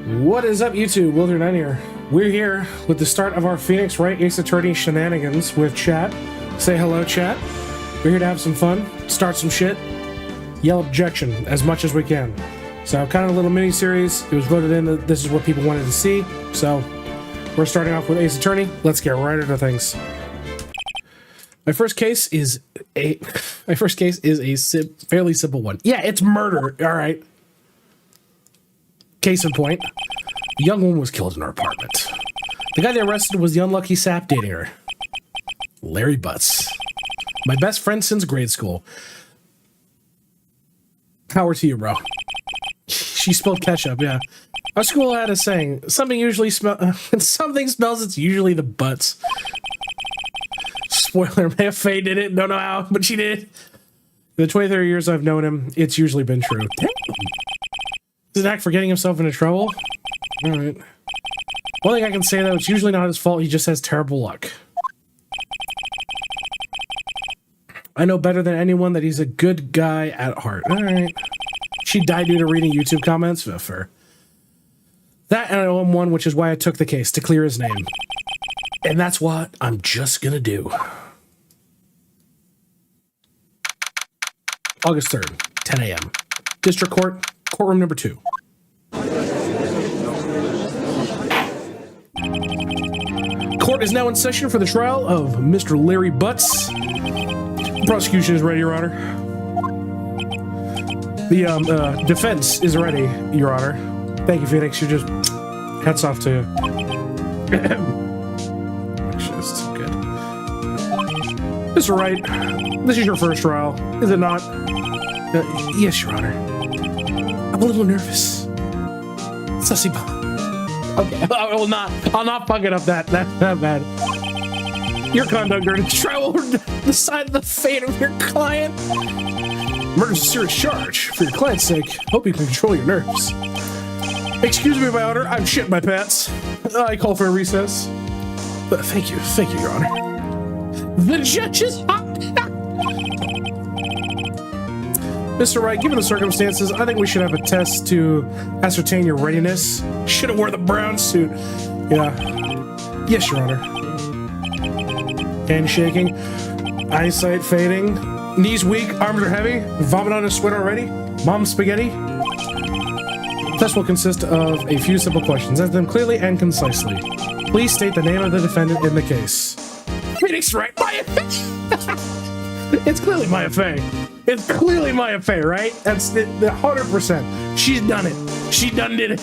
What is up, YouTube? Wilder9 here. We're here with the start of our Phoenix Wright Ace Attorney shenanigans with chat. Say hello, chat. We're here to have some fun, start some shit, yell objection as much as we can. So, kind of a little mini-series. It was voted in that this is what people wanted to see. So, we're starting off with Ace Attorney. Let's get right into things. My first case is a fairly simple one. Yeah, it's murder. All right. Case in point, a young woman was killed in her apartment. The guy they arrested was the unlucky sap dating her, Larry Butts. My best friend since grade school. Power to you, bro. She spilled ketchup, yeah. Our school had a saying, something smells, it's usually the butts. Spoiler, Faye did it, don't know how, but she did. In the 23 years I've known him, it's usually been true. Damn. Is it act for getting himself into trouble? Alright. One thing I can say, though, it's usually not his fault, he just has terrible luck. I know better than anyone that he's a good guy at heart. Alright. She died due to reading YouTube comments? Fair. That and I owe him one, which is why I took the case, to clear his name. And that's what I'm just gonna do. August 3rd, 10 a.m. District Court, courtroom number 2. Court is now in session for the trial of Mr. Larry Butts. Prosecution is ready, Your Honor. The defense is ready, Your Honor. Thank you, Phoenix. You just hats off to you. Actually, this is good. Mr. Wright, this is your first trial, is it not? Yes, Your Honor. I'm a little nervous. Sussy bomb. Okay, I'll not fuck it up that bad. Your conduct during the trial will decide the fate of your client. Murder's a serious charge. For your client's sake, hope you can control your nerves. Excuse me, my honor, I'm shitting my pants. I call for a recess. Thank you, Your Honor. The judge is hot. Mr. Wright, given the circumstances, I think we should have a test to ascertain your readiness. Should have wore the brown suit. Yeah. Yes, Your Honor. Hand shaking, eyesight fading, knees weak, arms are heavy, vomit on his sweat already, mom spaghetti. The test will consist of a few simple questions. Answer them clearly and concisely. Please state the name of the defendant in the case. Phoenix Wright, Maya Faye. It's clearly Maya Faye. It's clearly Maya Faye, right? That's the 100%. She's done it. She done did it.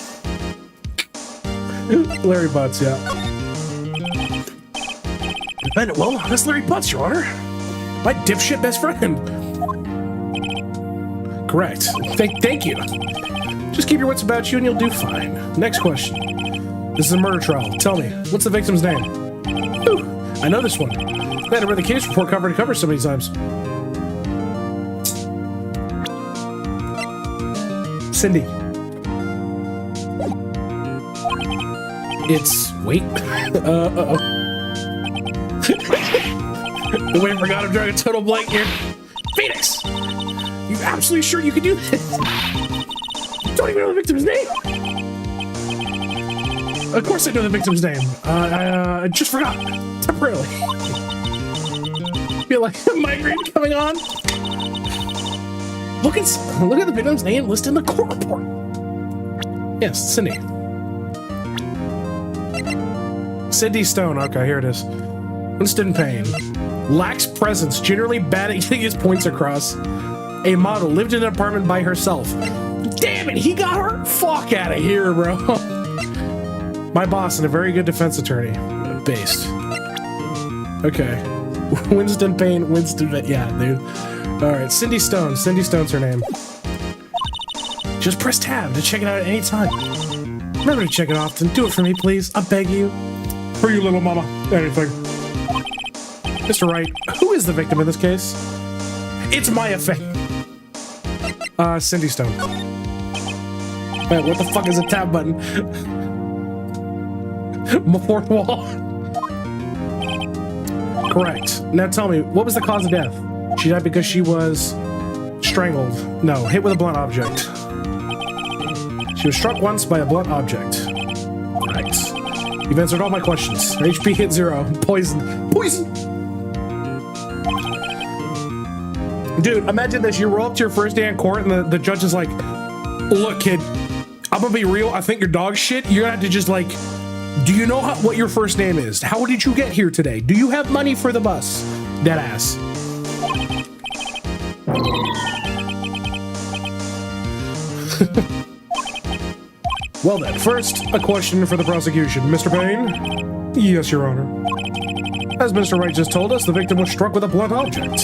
Larry Butts, yeah. Defendant, well, that's Larry Butts, Your Honor. My dipshit best friend. Correct. Thank you. Just keep your wits about you and you'll do fine. Next question. This is a murder trial. Tell me, what's the victim's name? Ooh, I know this one. I had to read the case report cover to cover so many times. Cindy. It's... wait. Uh-oh. The way I forgot I'm drawing a total blank here. Phoenix! You absolutely sure you can do this? Don't even know the victim's name! Of course I know the victim's name. I just forgot. Temporarily. Feel like a migraine coming on. Look at the victim's name listed in the court report. Yes, Cindy. Cindy Stone. Okay, here it is. Instant pain. Lacks presence. Generally bad at getting his points across. A model. Lived in an apartment by herself. Damn it, he got her. Fuck out of here, bro. My boss and a very good defense attorney. Based. Okay. Winston Payne. Yeah, dude. Alright, Cindy Stone. Cindy Stone's her name. Just press tab to check it out at any time. Remember to check it often. Do it for me, please. I beg you. For you, little mama. Anything. Mr. Wright, who is the victim in this case? It's Maya Faye. Cindy Stone. Wait, what the fuck is a tab button? My fourth wall. Correct. Now tell me, what was the cause of death? She died because she was strangled. No, hit with a blunt object. She was struck once by a blunt object. Nice. You've answered all my questions. Her HP hit 0. Poison. Poison! Dude, imagine this. You roll up to your first day in court and the judge is like, look, kid, I'm gonna be real. I think you're dog shit. You're gonna have to just like, do you know what your first name is? How did you get here today? Do you have money for the bus? Dead ass. Well then, first, a question for the prosecution. Mr. Payne? Yes, Your Honor. As Mr. Wright just told us, the victim was struck with a blunt object.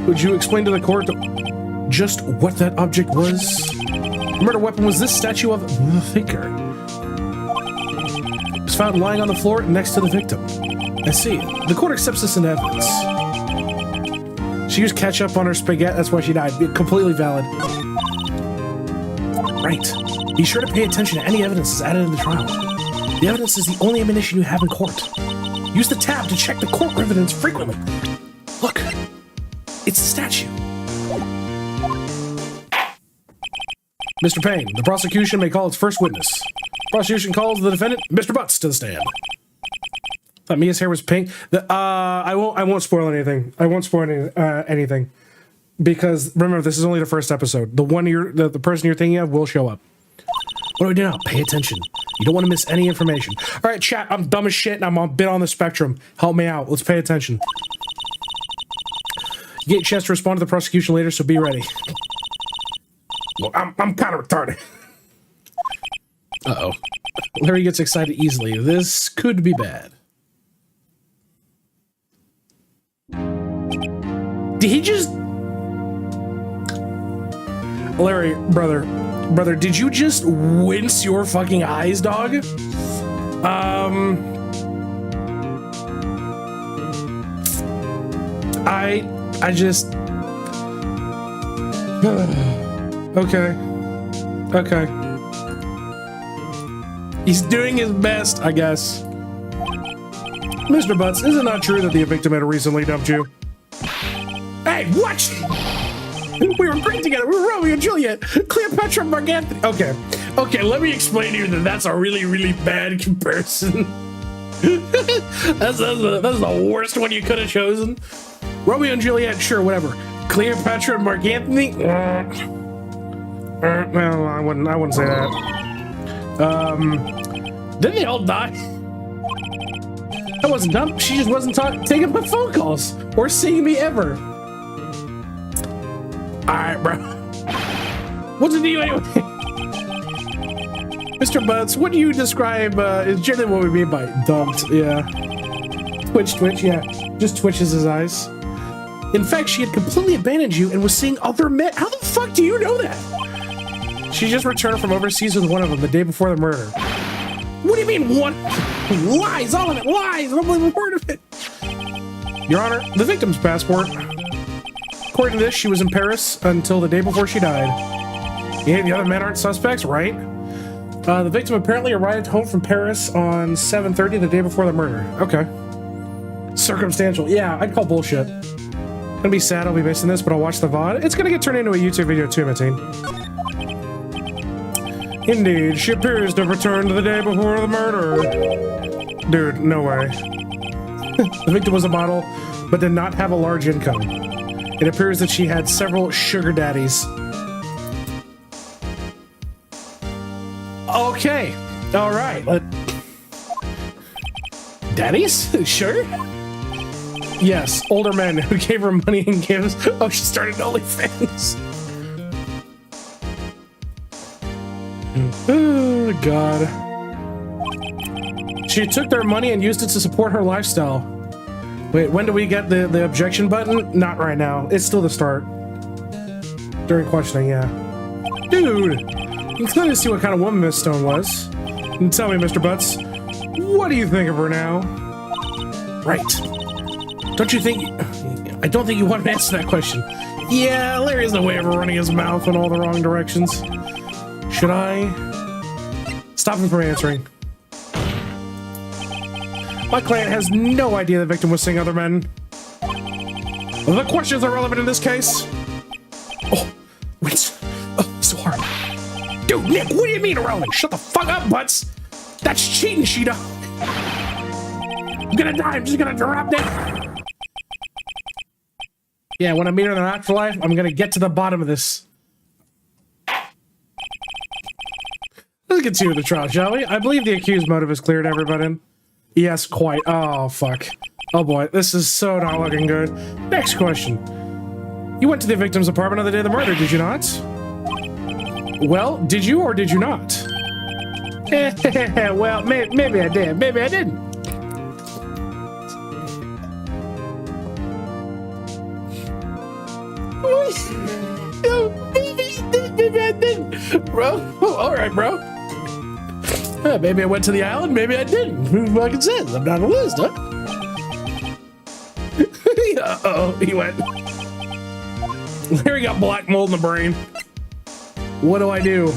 Would you explain to the court just what that object was? The murder weapon was this statue of the thinker. It was found lying on the floor next to the victim. I see. The court accepts this in evidence. She used ketchup on her spaghetti, that's why she died. Completely valid. Right. Be sure to pay attention to any evidence that's added in the trial. The evidence is the only ammunition you have in court. Use the tab to check the court evidence frequently. Look, it's the statue. Mr. Payne, the prosecution may call its first witness. Prosecution calls the defendant, Mr. Butts, to the stand. Thought Mia's hair was pink. I won't spoil anything. I won't spoil anything. Because remember, this is only the first episode. The person you're thinking of will show up. What do we do now? Pay attention. You don't want to miss any information. All right, chat, I'm dumb as shit and I'm a bit on the spectrum. Help me out. Let's pay attention. You get a chance to respond to the prosecution later, so be ready. Well, I'm kind of retarded. Uh-oh. Larry gets excited easily. This could be bad. Did he just... Larry, brother, did you just wince your fucking eyes, dog? I just... Okay. He's doing his best, I guess. Mr. Butts, is it not true that the victim had recently dumped you? Hey, what? We were great together. We were Romeo and Juliet. Cleopatra and Mark Anthony. Okay, let me explain to you that that's a really, really bad comparison. that's the worst one you could have chosen. Romeo and Juliet, sure, whatever. Cleopatra and Mark Anthony? No, I wouldn't say that. Didn't they all die? I wasn't dumb. She just wasn't taking my phone calls or seeing me ever. Alright, bro. What's it to you anyway? Mr. Butts, what do you describe is generally what we mean by dumped? Yeah. Twitch, yeah. Just twitches his eyes. In fact, she had completely abandoned you and was seeing other men. How the fuck do you know that? She just returned from overseas with one of them the day before the murder. What do you mean one? Lies, all of it, lies. I don't believe a word of it. Your Honor, the victim's passport. According to this, she was in Paris until the day before she died. Yeah, the other men aren't suspects, right? The victim apparently arrived home from Paris on 7:30 the day before the murder. Okay. Circumstantial. Yeah, I'd call bullshit. Gonna be sad I'll be missing this, but I'll watch the VOD. It's gonna get turned into a YouTube video too, Mateen. Indeed, she appears to have returned the day before the murder. Dude, no way. The victim was a model, but did not have a large income. It appears that she had several sugar daddies. Okay. All right. Daddies? Sure. Yes, older men who gave her money and gifts. Oh, she started OnlyFans. Oh, God. She took their money and used it to support her lifestyle. Wait, when do we get the objection button? Not right now. It's still the start. During questioning, yeah. Dude, you can clearly see what kind of woman Miss Stone was. And tell me, Mr. Butts, what do you think of her now? Right. Don't you think... I don't think you want to answer that question. Yeah, Larry has a way of running his mouth in all the wrong directions. Should I... Stop him from answering. My client has no idea the victim was seeing other men. The questions are relevant in this case. Oh, wait. Oh, so hard. Dude, Nick, what do you mean irrelevant? Shut the fuck up, Butts. That's cheating, Sheeta. I'm gonna die. I'm just gonna drop down. Yeah, when I meet her in the afterlife, I'm gonna get to the bottom of this. Let's continue the trial, shall we? I believe the accused motive is clear to everybody. Yes, quite. Oh, fuck. Oh boy, this is so not looking good. Next question. You went to the victim's apartment on the day of the murder, did you not? Well, did you or did you not? Well, maybe I did. Maybe I didn't. Maybe I didn't. Bro, alright, bro. Maybe I went to the island, maybe I didn't. Who fucking says? I'm not on the list, huh? Uh-oh, he went. There he got black mold in the brain. What do I do?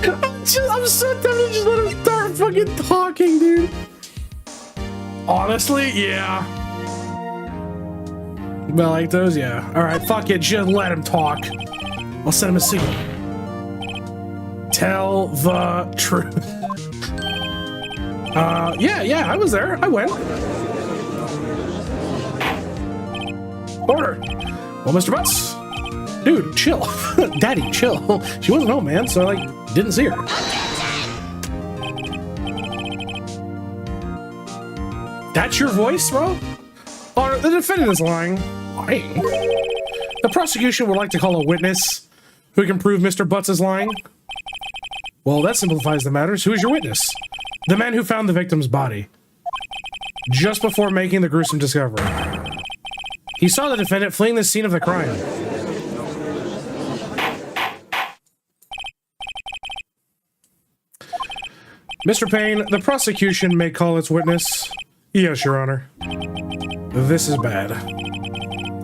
I'm so tempted to just let him start fucking talking, dude. Honestly, yeah. Well, like those, yeah. Alright, fuck it, just let him talk. I'll send him a signal. Tell the truth. Yeah, I was there. I went. Order. Well, Mr. Butts. Dude, chill. Daddy, chill. She wasn't home, man, so I, like, didn't see her. That's your voice, bro? Or the defendant is lying. Lying? The prosecution would like to call a witness who can prove Mr. Butts is lying. Well, that simplifies the matters. Who is your witness? The man who found the victim's body. Just before making the gruesome discovery. He saw the defendant fleeing the scene of the crime. Mr. Payne, the prosecution may call its witness. Yes, Your Honor. This is bad.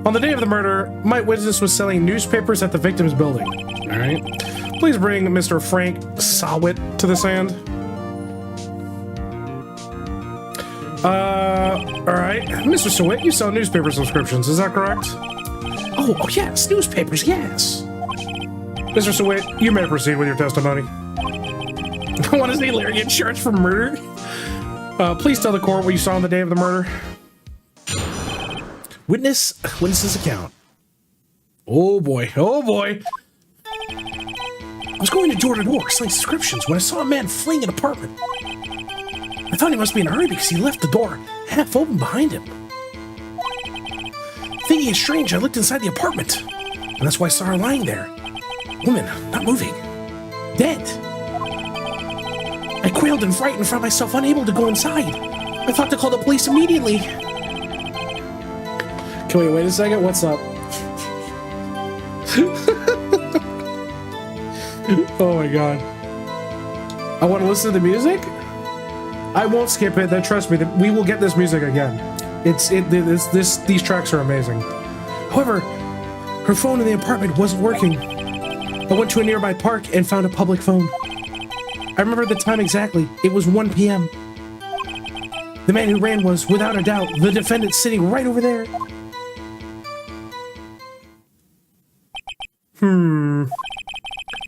On the day of the murder, my witness was selling newspapers at the victim's building. Alright. Please bring Mr. Frank Sawit to the stand. Alright. Mr. Sawit, you sell newspaper subscriptions, is that correct? Oh, yes, newspapers, yes. Mr. Sawit, you may proceed with your testimony. I want to say Larry get charged for murder. Please tell the court what you saw on the day of the murder. Witness's account. Oh boy, oh boy. I was going to door selling subscriptions when I saw a man fleeing an apartment. I thought he must be in a hurry because he left the door half open behind him. Thinking it's strange, I looked inside the apartment, and that's why I saw her lying there. Woman, not moving. Dead. I quailed in fright and found myself unable to go inside. I thought to call the police immediately. Can we wait a second? What's up? Oh my god. I want to listen to the music? I won't skip it. Trust me, we will get this music again. These tracks are amazing. However, her phone in the apartment wasn't working. I went to a nearby park and found a public phone. I remember the time exactly. It was 1 p.m. The man who ran was, without a doubt, the defendant sitting right over there.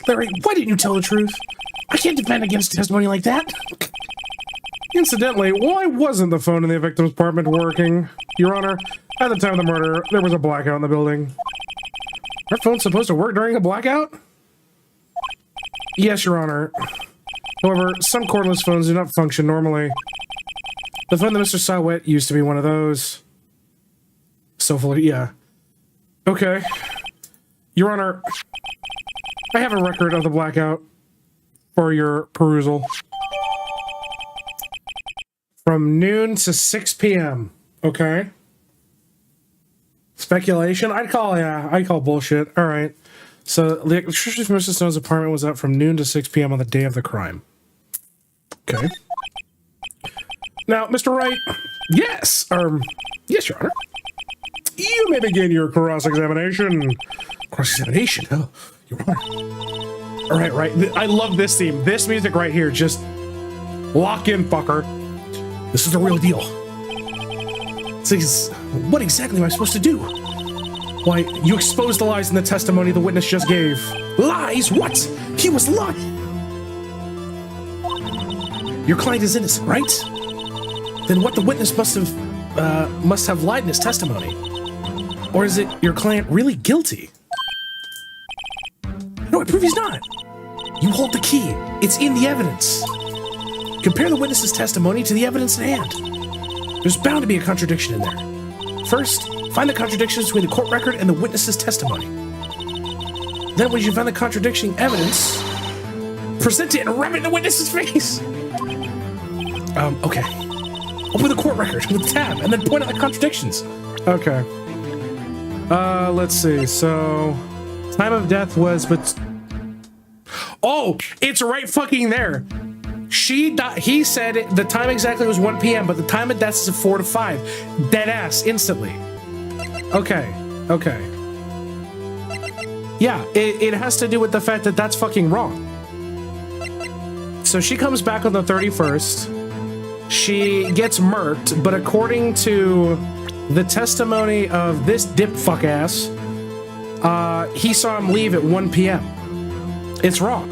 Larry, why didn't you tell the truth? I can't defend against testimony like that. Incidentally, why wasn't the phone in the victim's apartment working? Your Honor, at the time of the murder, there was a blackout in the building. Our phone's supposed to work during a blackout? Yes, Your Honor. However, some cordless phones do not function normally. The phone that Mr. Sawit used to be one of those. So, yeah. Okay. Your Honor, I have a record of the blackout for your perusal. From noon to 6 p.m. Okay. Speculation? I'd call bullshit. All right. So the electricity from Mr. Stone's apartment was out from noon to 6 p.m. on the day of the crime. Okay. Now, Mr. Wright. Yes. Yes, Your Honor. You may begin your cross-examination. Cross-examination? Oh, Your Honor. All right. I love this theme. This music right here. Just lock in, fucker. This is the real deal. What exactly am I supposed to do? Why, you exposed the lies in the testimony the witness just gave. Lies? What? He was lying. Your client is innocent, right? Then what the witness must have lied in his testimony. Or is it your client really guilty? No, I prove he's not. You hold the key. It's in the evidence. Compare the witness's testimony to the evidence at hand. There's bound to be a contradiction in there. First, find the contradictions between the court record and the witness's testimony. Then, when you find the contradicting evidence, present it and ram it in the witness's face. Okay. Open the court record with the tab and then point out the contradictions. Okay. Let's see. So, time of death was, but oh, it's right fucking there. He said the time exactly was 1 p.m., but the time of death is 4 to 5. Dead ass, instantly. Okay. Yeah, it has to do with the fact that that's fucking wrong. So she comes back on the 31st. She gets murked, but according to the testimony of this dip fuck ass, he saw him leave at 1 p.m. It's wrong.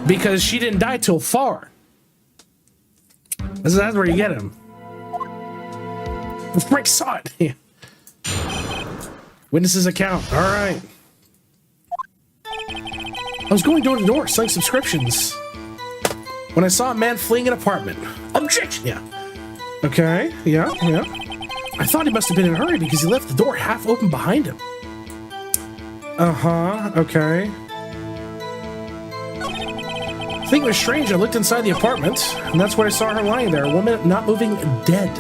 Because she didn't die till 4. That's where you get him. Frank saw it. Witness's account. All right. I was going door to door selling subscriptions when I saw a man fleeing an apartment. Objection! Yeah. Okay. Yeah. I thought he must have been in a hurry because he left the door half open behind him. Okay. Thinking it was strange, I looked inside the apartment, and that's where I saw her lying there, a woman not moving, dead.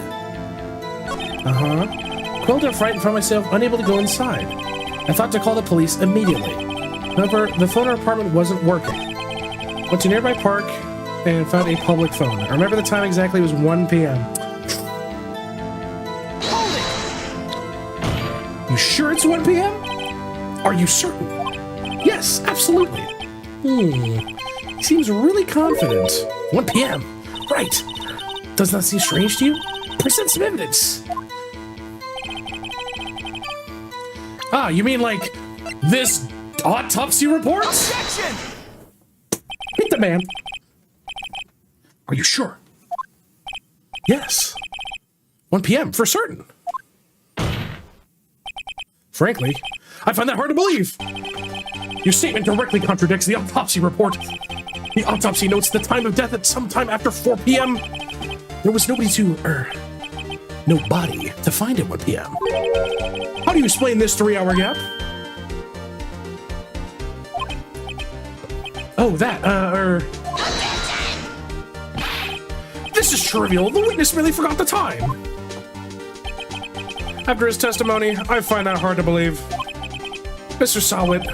Quilled and frightened from myself, unable to go inside. I thought to call the police immediately. However, the phone in our apartment wasn't working. Went to a nearby park and found a public phone. I remember the time exactly, it was 1 p.m. Hold it! You sure it's 1 p.m.? Are you certain? Yes, absolutely. He seems really confident. 1 p.m. Right. Doesn't that seem strange to you? Present some evidence. Ah, you mean like this autopsy report? Objection! Hit the man. Are you sure? Yes. 1 p.m. for certain. Frankly, I find that hard to believe. Your statement directly contradicts the autopsy report. The autopsy notes the time of death at sometime after 4 p.m. There was no body to find at 1 p.m. How do you explain this 3-hour gap? Oh, This is trivial. The witness merely forgot the time. After his testimony, I find that hard to believe. Mr. Solid,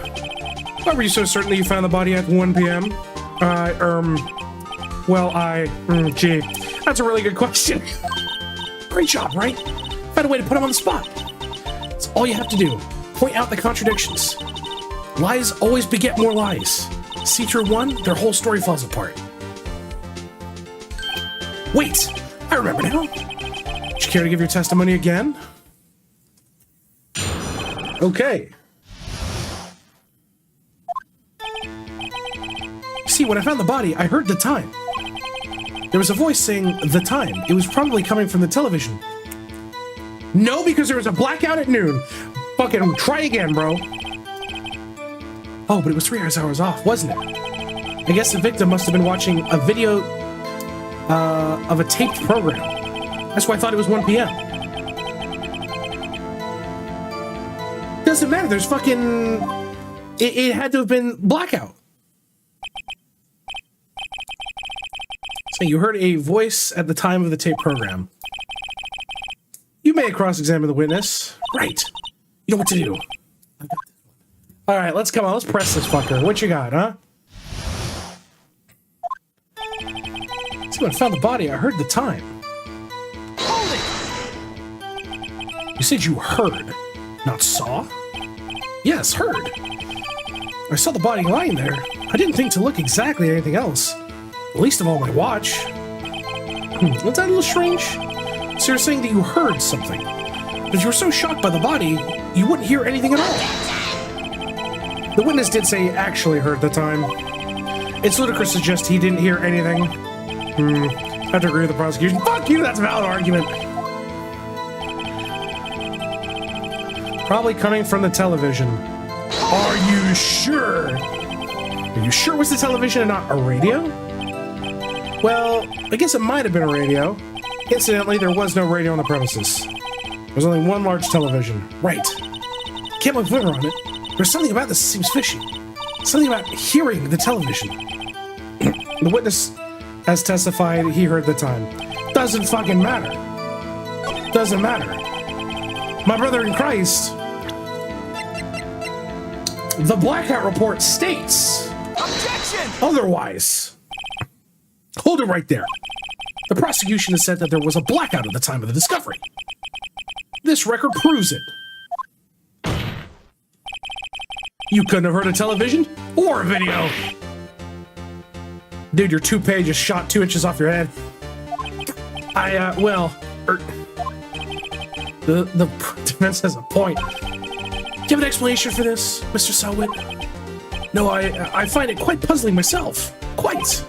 why were you so certain that you found the body at 1 p.m.? Gee, that's a really good question. Great job, right? Found a way to put him on the spot. That's all you have to do. Point out the contradictions. Lies always beget more lies. See through one, their whole story falls apart. Wait, I remember now. Would you care to give your testimony again? Okay. See, when I found the body, I heard the time. There was a voice saying the time. It was probably coming from the television. No, because there was a blackout at noon. Fucking try again, bro. Oh, but it was 3 hours off, wasn't it? I guess the victim must have been watching a video of a taped program. That's why I thought it was 1 p.m. Doesn't matter, there's fucking... It had to have been blackout. So you heard a voice at the time of the tape program. You may cross-examine the witness. Right. You know what to do. Alright, let's press this fucker. What you got, huh? See, when I found the body, I heard the time. Hold it! You said you heard, not saw? Yes, heard. I saw the body lying there. I didn't think to look exactly at anything else. Least of all my watch. Was that a little strange? So you're saying that you heard something, but you were so shocked by the body, you wouldn't hear anything at all. The witness did say he actually heard the time. It's ludicrous to suggest he didn't hear anything. I have to agree with the prosecution. Fuck you, that's a valid argument. Probably coming from the television. Are you sure? Are you sure it was the television and not a radio? Well, I guess it might have been a radio. Incidentally, there was no radio on the premises. There was only one large television. Right. Can't put my finger on it. There's something about this that seems fishy. Something about hearing the television. The witness has testified he heard the time. Doesn't fucking matter. Doesn't matter. My brother in Christ, the blackout report states objection otherwise. Hold it right there. The prosecution has said that there was a blackout at the time of the discovery. This record proves it. You couldn't have heard a television or a video. Dude, your toupee just shot 2 inches off your head. The defense has a point. Do you have an explanation for this, Mr. Selwyn? No, I find it quite puzzling myself. Quite.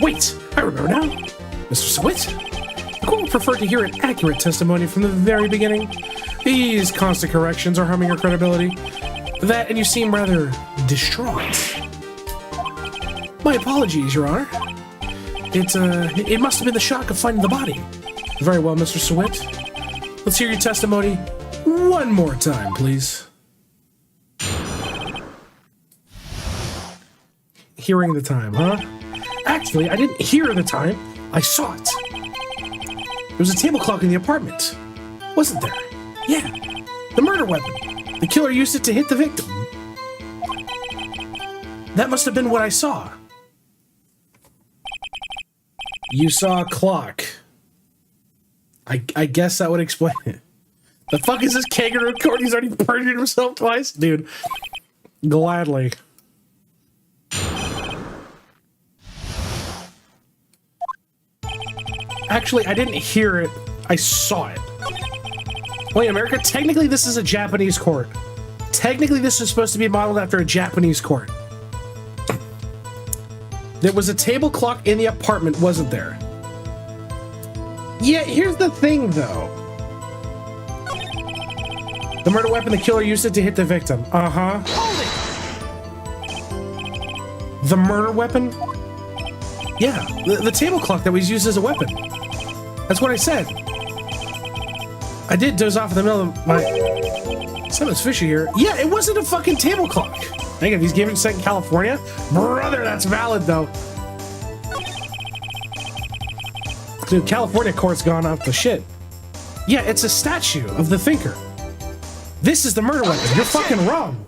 Wait, I remember now. Mr. Swift, the court would prefer to hear an accurate testimony from the very beginning. These constant corrections are harming your credibility. That, and you seem rather distraught. My apologies, Your Honor. It must have been the shock of finding the body. Very well, Mr. Swift. Let's hear your testimony one more time, please. Hearing the time, huh? Actually, I didn't hear the time. I saw it. There was a table clock in the apartment. Wasn't there? Yeah. The murder weapon. The killer used it to hit the victim. That must have been what I saw. You saw a clock. I guess that would explain it. The fuck is this kangaroo court? He's already perjured himself twice? Dude. Gladly. Actually, I didn't hear it. I saw it. Wait, America, technically this is a Japanese court. Technically this is supposed to be modeled after a Japanese court. There was a table clock in the apartment, wasn't there? Yeah, here's the thing, though. The murder weapon, the killer used it to hit the victim. Uh-huh. Hold it! The murder weapon? Yeah, the table clock that was used as a weapon. That's what I said. I did doze off in the middle of my... Something's fishy here. Yeah, it wasn't a fucking table clock. Dang it, he's giving it in California? Brother, that's valid, though. Dude, California court's gone off the shit. Yeah, it's a statue of the thinker. This is the murder weapon. You're fucking wrong.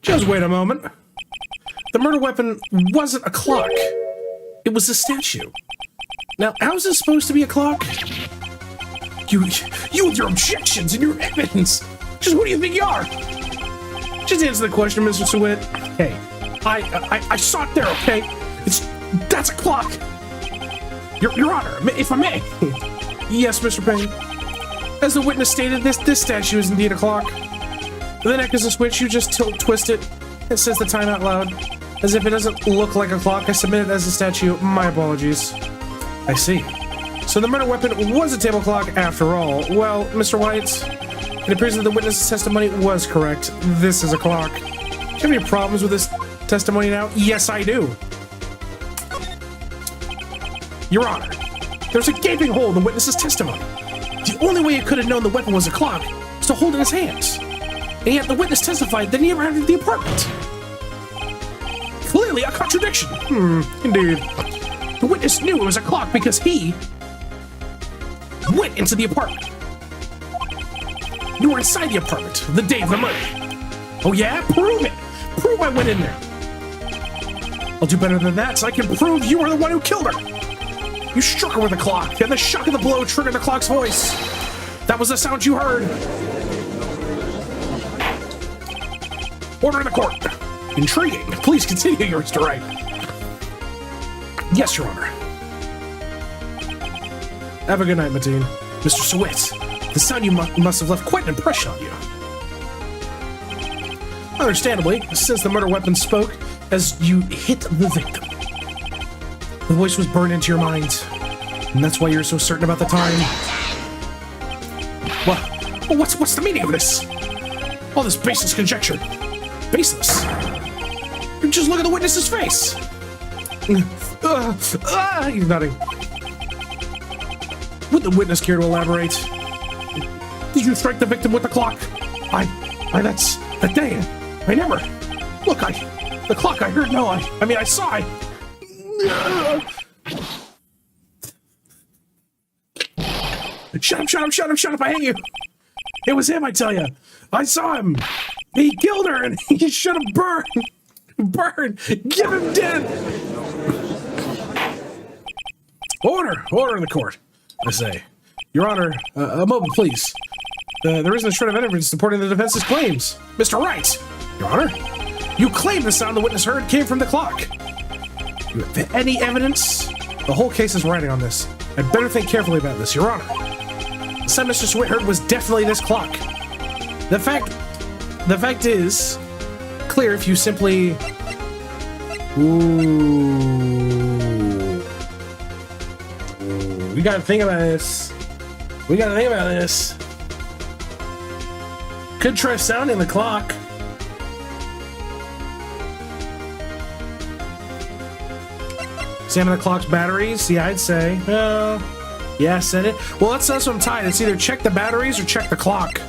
Just wait a moment. The murder weapon wasn't a clock. It was a statue. Now, how is this supposed to be a clock? You with your objections and your evidence. Just who do you think you are? Just answer the question, Mr. Sweat. Hey, I saw it there, okay? That's a clock. Your Honor, if I may. Yes, Mr. Payne. As the witness stated, this statue is indeed a clock. The neck is a switch. You just twist it. It says the time out loud. As if it doesn't look like a clock, I submit it as a statue. My apologies. I see. So the murder weapon was a table clock after all. Well, Mr. White, it appears that the witness's testimony was correct. This is a clock. Do you have any problems with this testimony now? Yes, I do. Your Honor, there's a gaping hole in the witness's testimony. The only way he could have known the weapon was a clock was to hold it in his hands. And yet the witness testified that he never entered the apartment. Clearly a contradiction. Indeed. The witness knew it was a clock because he went into the apartment. You were inside the apartment the day of the murder. Oh yeah? Prove it. Prove I went in there. I'll do better than that so I can prove you were the one who killed her. You struck her with a clock, and the shock of the blow triggered the clock's voice. That was the sound you heard. Order in the court. Intriguing. Please continue, Your Mr. Wright. Yes, Your Honor. Have a good night, Mateen. Mr. Sweat, the sound you must have left quite an impression on you. Understandably, since the murder weapon spoke as you hit the victim. The voice was burned into your mind, and that's why you're so certain about the time. Well, what's the meaning of this? All this baseless conjecture. Baseless? Just look at the witness's face. He's nodding. Would the witness care to elaborate? Did you strike the victim with the clock? That's that day. I never. Look, the clock. I heard. No, I mean, I saw it. Shut up! I hate you. It was him, I tell you. I saw him. He killed her, and he should have burned. Burn! Give him dead! Order in the court, I say. Your Honor, a moment, please. There isn't a shred of evidence supporting the defense's claims. Mr. Wright! Your Honor, you claim the sound the witness heard came from the clock. You have any evidence? The whole case is riding on this. I'd better think carefully about this, Your Honor. The sound Mr. Sweat heard was definitely this clock. The fact is clear if you simply... We gotta think about this. Could try sounding the clock. Examine the clock's batteries. Yeah, I'd say. Yeah, said it. Well, that's what I'm tied. It's either check the batteries or check the clock.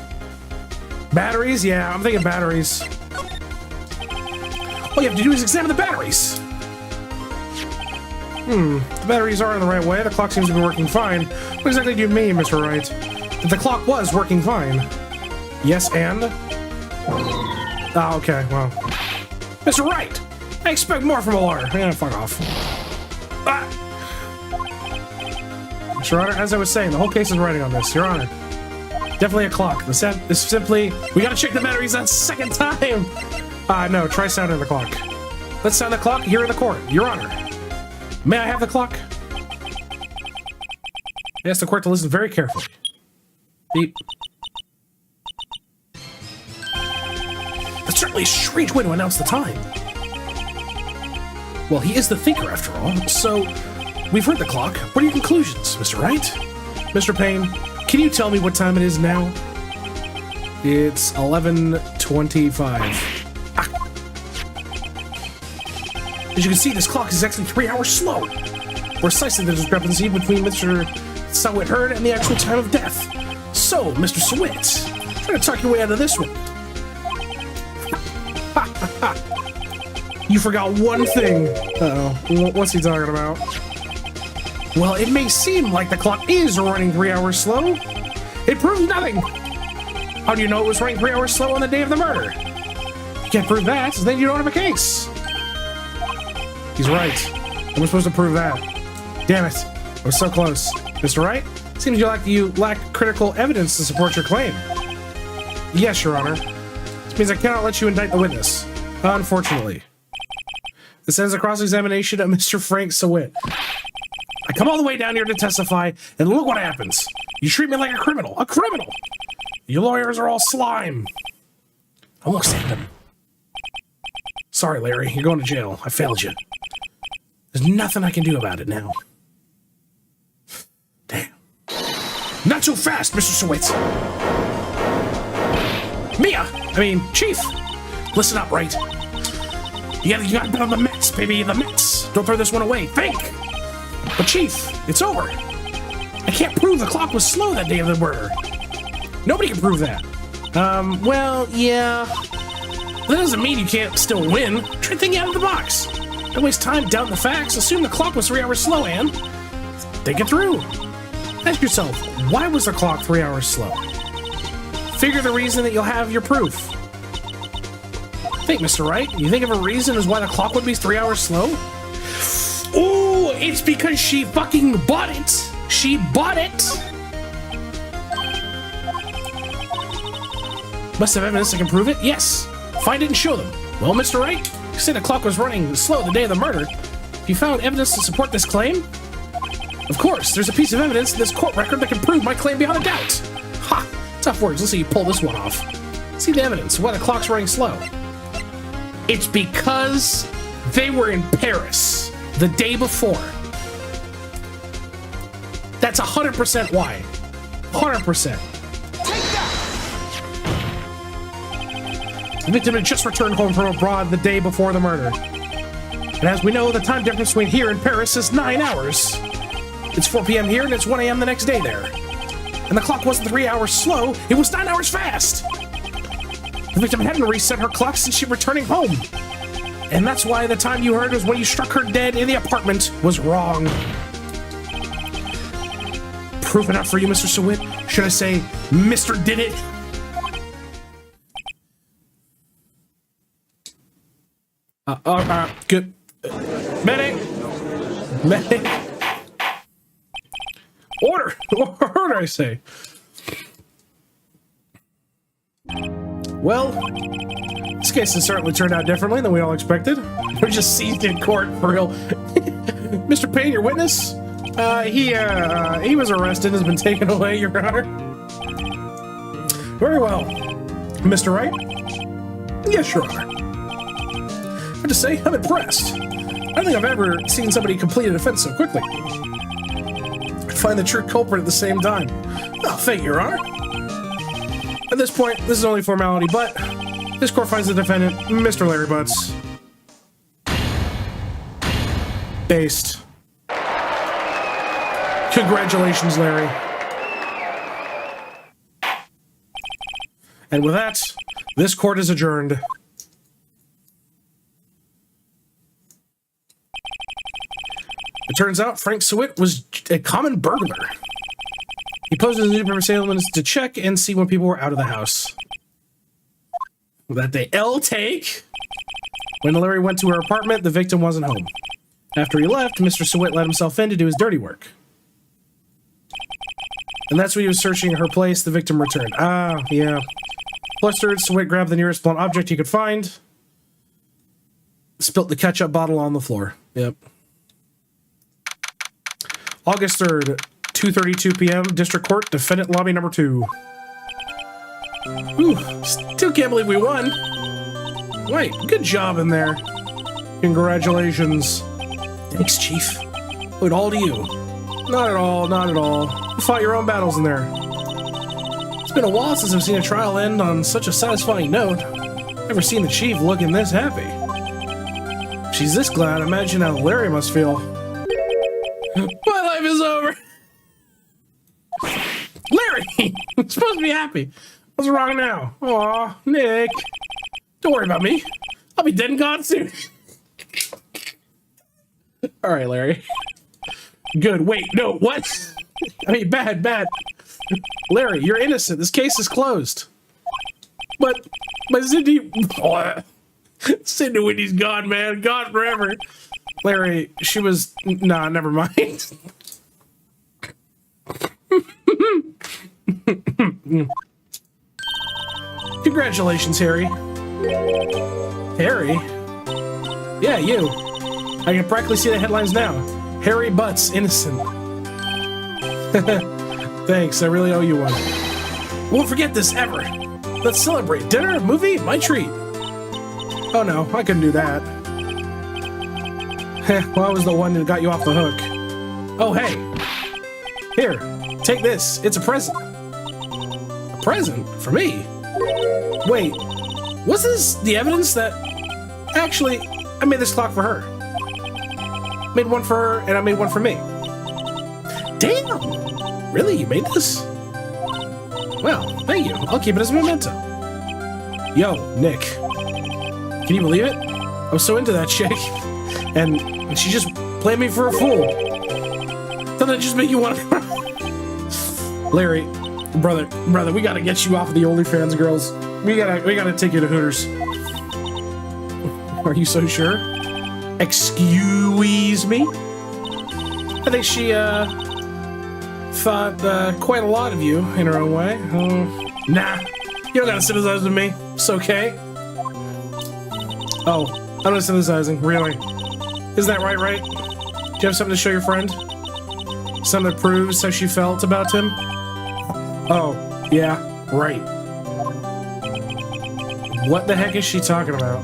Batteries? Yeah, I'm thinking batteries. All you have to do is examine the batteries. The batteries are in the right way. The clock seems to be working fine. What exactly do you mean, Mr. Wright? That the clock was working fine. Yes, and? Oh, okay, well. Mr. Wright! I expect more from a lawyer. Yeah, fuck off. Mr. Honor, as I was saying, the whole case is riding on this. Your Honor. Definitely a clock. The set is simply... We gotta check the batteries that second time! No, try sounding the clock. Let's sound the clock here in the court. Your Honor. May I have the clock? I ask the court to listen very carefully. Beep. That's certainly a strange way to announce the time. Well, he is the thinker, after all, so we've heard the clock. What are your conclusions, Mr. Wright? Mr. Payne, can you tell me what time it is now? It's 11:25. As you can see, this clock is actually 3 hours slow. Precisely the discrepancy between Mr. Sawit heard and the actual time of death. So, Mr. Sawit, try to talk your way out of this one. You forgot one thing. Uh-oh. What's he talking about? Well, it may seem like the clock is running 3 hours slow. It proves nothing. How do you know it was running 3 hours slow on the day of the murder? You can't prove that, so then you don't have a case. He's right. I'm supposed to prove that. Damn it. I was so close. Mr. Wright? Seems you lack critical evidence to support your claim. Yes, Your Honor. This means I cannot let you indict the witness. Unfortunately. This ends the cross-examination of Mr. Frank Sawit. I come all the way down here to testify, and look what happens. You treat me like a criminal. A criminal! You lawyers are all slime. I won't stand him. Sorry, Larry. You're going to jail. I failed you. There's nothing I can do about it now. Damn. Not so fast, Mr. Sawit. Chief. Listen up, right? You gotta bet on the Mets, baby. The Mets. Don't throw this one away. Think. But Chief, it's over. I can't prove the clock was slow that day of the murder. Nobody can prove that. Well, yeah. That doesn't mean you can't still win. Try thinking out of the box. Don't waste time doubting the facts. Assume the clock was 3 hours slow, Anne. Think it through. Ask yourself, why was the clock 3 hours slow? Figure the reason that you'll have your proof. Think, Mr. Wright. You think of a reason as why the clock would be 3 hours slow? Ooh, it's because she fucking bought it. She bought it. Must have evidence that can prove it? Yes. Find it and show them. Well, Mr. Wright, you said the clock was running slow the day of the murder. Have you found evidence to support this claim? Of course, there's a piece of evidence in this court record that can prove my claim beyond a doubt. Ha! Tough words. Let's see you pull this one off. See the evidence. Why the clock's running slow. It's because they were in Paris the day before. That's 100% why. 100%. The victim had just returned home from abroad the day before the murder. And as we know, the time difference between here and Paris is 9 hours. It's 4 p.m. here and it's 1 a.m. the next day there. And the clock wasn't 3 hours slow, it was 9 hours fast. The victim hadn't reset her clock since she returning home. And that's why the time you heard was when you struck her dead in the apartment was wrong. Proof enough for you, Mr. Sewit? Should I say, Mr. Did It? Good. Medic! Medic! Order! Order, I say. Well, this case has certainly turned out differently than we all expected. We're just seized in court for real. Mr. Payne, your witness? He was arrested and has been taken away, Your Honor. Very well. Mr. Wright? Yes, Your Honor. I have to say, I'm impressed. I don't think I've ever seen somebody complete an offense so quickly. Find the true culprit at the same time. Oh, thank you, Your Honor. At this point, this is only formality, but this court finds the defendant, Mr. Larry Butts. Based. Congratulations, Larry. And with that, this court is adjourned. It turns out Frank Sewit was a common burglar. He posed as a newspaper salesman to check and see when people were out of the house. That day, take. When Larry went to her apartment, the victim wasn't home. After he left, Mr. Sewit let himself in to do his dirty work. And that's when he was searching her place, the victim returned. Ah, yeah. Flustered, Sewit grabbed the nearest blunt object he could find. Spilt the ketchup bottle on the floor. Yep. August 3rd, 2:32 p.m., District Court, Defendant Lobby Number 2. Ooh, still can't believe we won. Wait, good job in there. Congratulations. Thanks, Chief. Owed it all to you. Not at all, not at all. You fought your own battles in there. It's been a while since I've seen a trial end on such a satisfying note. Never seen the Chief looking this happy. If she's this glad, imagine how Larry must feel. My life is over. Larry! I'm supposed to be happy. What's wrong now? Aw, Nick. Don't worry about me. I'll be dead and gone soon. Alright, Larry. Good. Wait, no, what? I mean, bad. Larry, you're innocent. This case is closed. But Cindy... Cindy Whitney's gone, man. Gone forever. Larry, she was... Nah, never mind. Congratulations, Harry. Harry? Yeah, you. I can practically see the headlines now. Harry Butts, innocent. Thanks, I really owe you one. Won't forget this ever. Let's celebrate. Dinner, movie, my treat. Oh no, I couldn't do that. Well, I was the one that got you off the hook. Oh, hey. Here, take this. It's a present. A present? For me? Wait, was this the evidence that... Actually, I made this clock for her. Made one for her, and I made one for me. Damn! Really? You made this? Well, thank you. I'll keep it as a memento. Yo, Nick. Can you believe it? I was so into that chick. And she just played me for a fool. Doesn't that just make you want to cry? Larry, brother, we gotta get you off of the OnlyFans girls. We gotta take you to Hooters. Are you so sure? Excuse me? I think she, thought, quite a lot of you in her own way. Nah, you don't gotta sympathize with me. It's okay. Oh, I'm not sympathizing, really. Isn't that right? Do you have something to show your friend? Something that proves how she felt about him? Oh, yeah, right. What the heck is she talking about?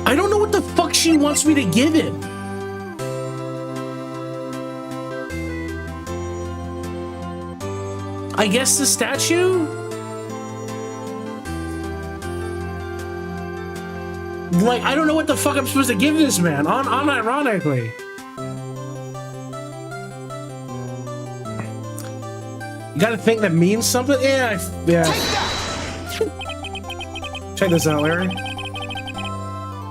I don't know what the fuck she wants me to give him. I guess the statue? Like, I don't know what the fuck I'm supposed to give this man, unironically. You gotta think that means something? Yeah, yeah. Check this out, Larry.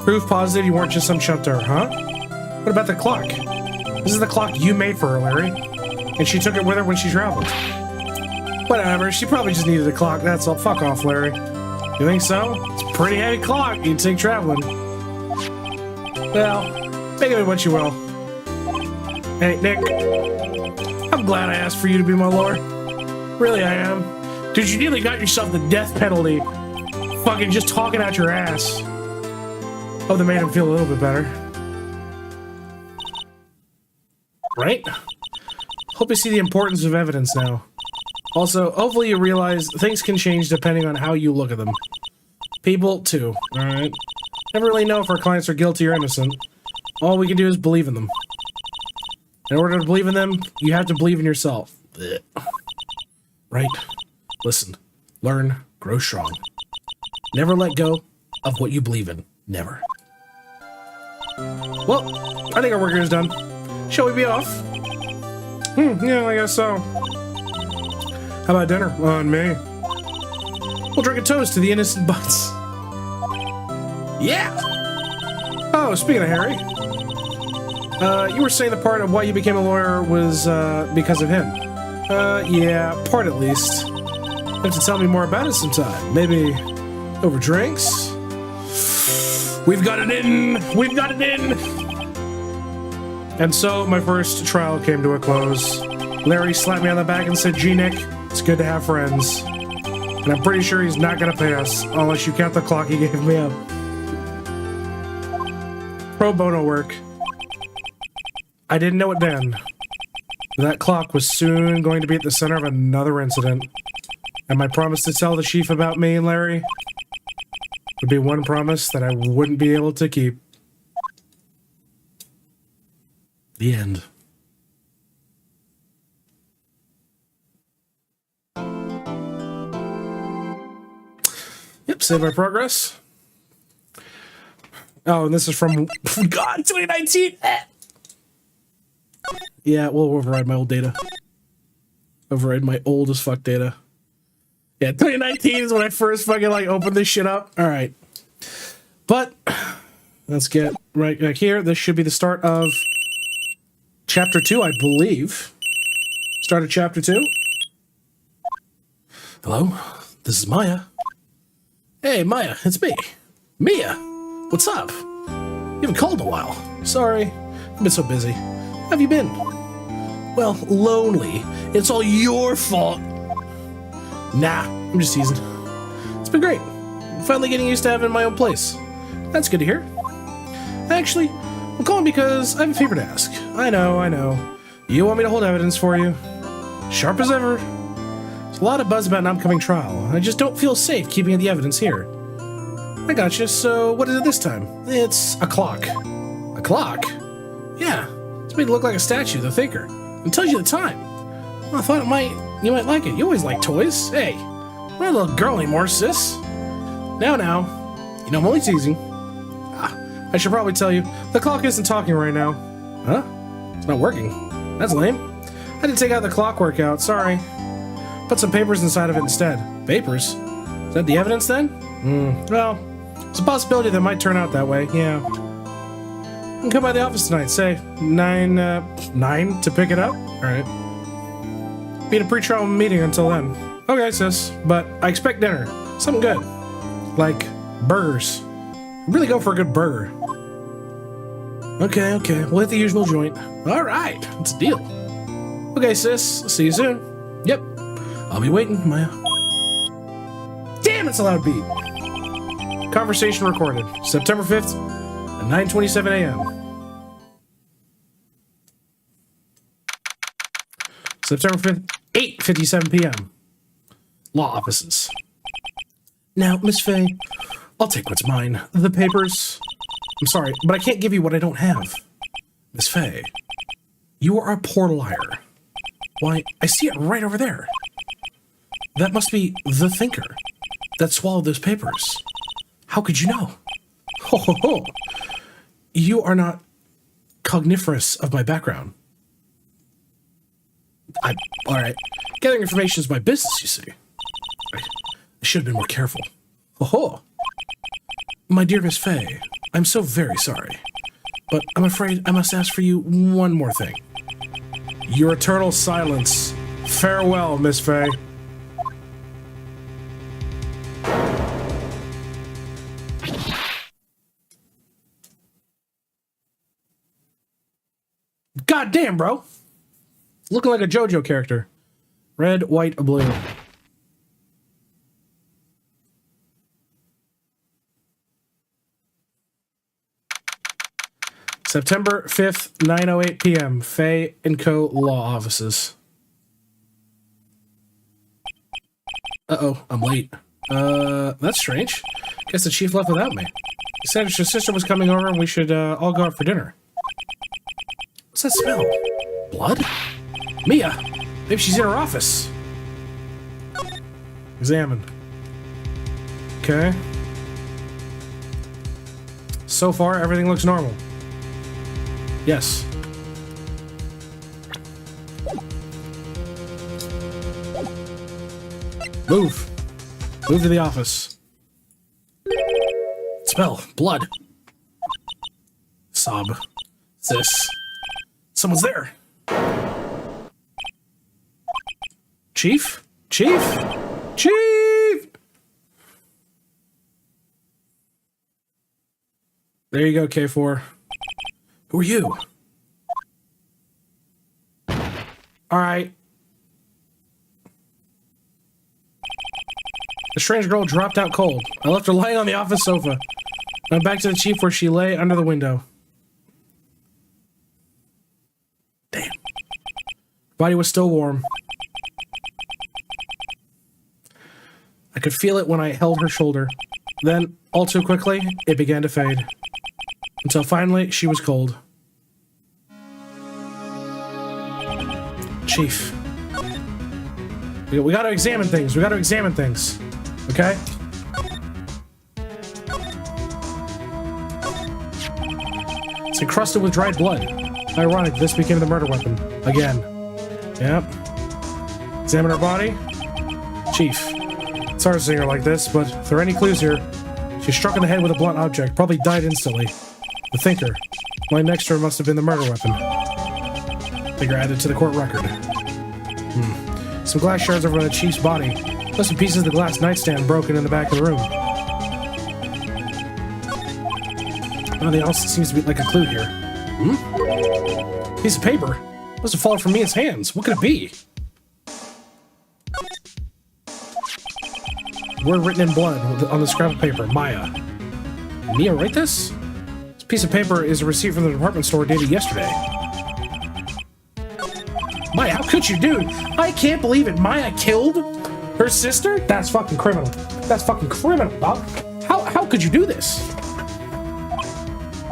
Proof positive you weren't just some shunter, huh? What about the clock? This is the clock you made for her, Larry. And she took it with her when she traveled. Whatever, she probably just needed a clock, that's all. Fuck off, Larry. You think so? It's a pretty heavy clock you'd take traveling. Well, think of it what you will. Hey, Nick. I'm glad I asked for you to be my lawyer. Really, I am. Dude, you nearly got yourself the death penalty. Fucking just talking out your ass. Oh, that made him feel a little bit better. Right? Hope you see the importance of evidence now. Also, hopefully you realize things can change depending on how you look at them. People, too, alright? Never really know if our clients are guilty or innocent. All we can do is believe in them. In order to believe in them, you have to believe in yourself. Blech. Right? Listen. Learn. Grow strong. Never let go of what you believe in. Never. Well, I think our work here is done. Shall we be off? Yeah, I guess so. How about dinner? On me. We'll drink a toast to the innocent butts. Yeah! Oh, speaking of Harry. You were saying the part of why you became a lawyer was, because of him. Yeah, part at least. You have to tell me more about it sometime. Maybe over drinks? We've got it in! We've got it in! And so, my first trial came to a close. Larry slapped me on the back and said, "Gee, Nick, it's good to have friends." And I'm pretty sure he's not gonna pay us, unless you count the clock he gave me up. Pro bono work. I didn't know it then. But that clock was soon going to be at the center of another incident. And my promise to tell the chief about me and Larry would be one promise that I wouldn't be able to keep. The end. Yep, save my progress. Oh, and this is from, God, 2019! Yeah, we'll override my old data. Override my old as fuck data. Yeah, 2019 is when I first fucking, like, opened this shit up. Alright. But, let's get right back here. This should be the start of Chapter 2, I believe. Start of Chapter 2. Hello? This is Maya. Hey, Maya, it's me. Mia, what's up? You haven't called in a while. Sorry, I've been so busy. How have you been? Well, lonely. It's all your fault. Nah, I'm just teasing. It's been great. I'm finally getting used to having my own place. That's good to hear. Actually, I'm calling because I have a favor to ask. I know. You want me to hold evidence for you? Sharp as ever. There's a lot of buzz about an upcoming trial. I just don't feel safe keeping the evidence here. I gotcha, so what is it this time? It's a clock. A clock? Yeah, it's made to look like a statue, the thinker. It tells you the time. Well, I thought you might like it. You always like toys. Hey, I'm not a little girl anymore, sis. Now. You know I'm only teasing. I should probably tell you, the clock isn't talking right now. Huh? It's not working. That's lame. I had to take out the clock workout, sorry. Put some papers inside of it instead. Papers? Is that the evidence then? Well, it's a possibility that might turn out that way, yeah. You can come by the office tonight, say 9 to pick it up? Alright. Be in a pre-trial meeting until then. Okay, sis, but I expect dinner. Something good. Like burgers. Really go for a good burger. Okay, we'll hit the usual joint. Alright, it's a deal. Okay, sis, see you soon. Yep. I'll be waiting, Maya. Damn, it's a loud beat. Conversation recorded. September 5th at 9:27 a.m. September 5th, 8:57 p.m. Law offices. Now, Miss Faye, I'll take what's mine. The papers. I'm sorry, but I can't give you what I don't have. Miss Faye, you are a poor liar. Why, I see it right over there. That must be the thinker that swallowed those papers. How could you know? Ho ho ho! You are not cogniferous of my background. Alright. Gathering information is my business, you see. I should have been more careful. Ho ho! My dear Miss Faye, I'm so very sorry. But I'm afraid I must ask for you one more thing. Your eternal silence. Farewell, Miss Faye. God damn, bro. Looking like a JoJo character. Red, white, blue. September 5th, 9:08 p.m. Faye & Co. Law Offices. Uh-oh, I'm late. That's strange. Guess the chief left without me. He said your sister was coming over and we should all go out for dinner. What's that smell? Blood? Mia! Maybe she's in her office. Examine. Okay. So far, everything looks normal. Yes. Move. Move to the office. Smell. Blood. Sob. This. Someone's there. Chief? Chief? Chief! There you go, K4. Who are you? Alright. The strange girl dropped out cold. I left her lying on the office sofa. I went back to the chief where she lay under the window. Damn. Her body was still warm. I could feel it when I held her shoulder. Then, all too quickly, it began to fade. Until finally, she was cold. Chief. We gotta examine things. We gotta examine things. Okay? It's encrusted with dried blood. Ironic, this became the murder weapon. Again. Yep. Examine her body. Chief. It's hard to see her like this, but if there are any clues here, she struck in the head with a blunt object, probably died instantly. The thinker. Lying next to her must have been the murder weapon. Figure added to the court record. Some glass shards over the chief's body. Plus some pieces of the glass nightstand broken in the back of the room. Nothing else seems to be like a clue here. Piece of paper. Must have fallen from Mia's hands. What could it be? Word written in blood on the scrap of paper. Maya. Mia write this? This piece of paper is a receipt from the department store dated yesterday. Maya, how could you, dude? I can't believe it. Maya killed her sister? That's fucking criminal. That's fucking criminal, dog. How could you do this?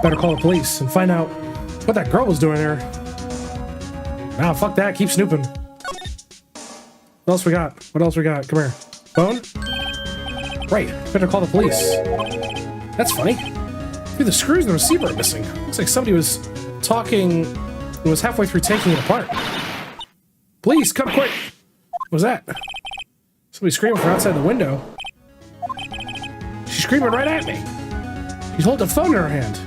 Better call the police and find out what that girl was doing there. Nah, fuck that. Keep snooping. What else we got? What else we got? Come here. Phone? Right. Better call the police. That's funny. Dude, the screws in the receiver are missing. Looks like somebody was talking and was halfway through taking it apart. Please, come quick! What was that? Somebody screaming from outside the window. She's screaming right at me. She's holding a phone in her hand.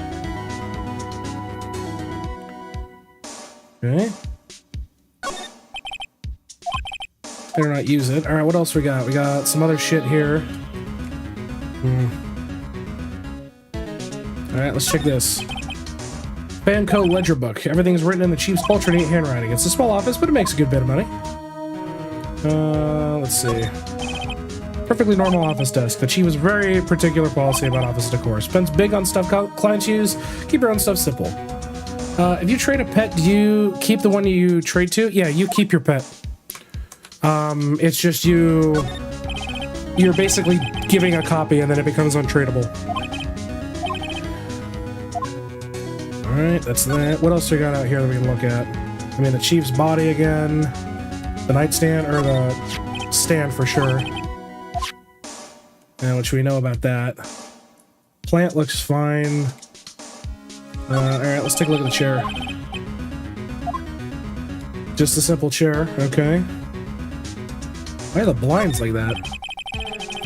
Okay. Better not use it. Alright, what else we got? We got some other shit here. Alright, let's check this. Banco ledger book. Everything's written in the chief's ultra neat handwriting. It's a small office, but it makes a good bit of money. Let's see. Perfectly normal office desk. The chief has very particular policy about office decor. Spends big on stuff clients use. Keep your own stuff simple. If you trade a pet, do you keep the one you trade to? Yeah, you keep your pet. It's just you're basically giving a copy and then it becomes untradeable. Alright, that's that. What else we got out here that we can look at? I mean, the chief's body again. The nightstand, or the stand for sure. Now, what should we know about that? Plant looks fine. Alright, let's take a look at the chair. Just a simple chair, okay. Why are the blinds like that?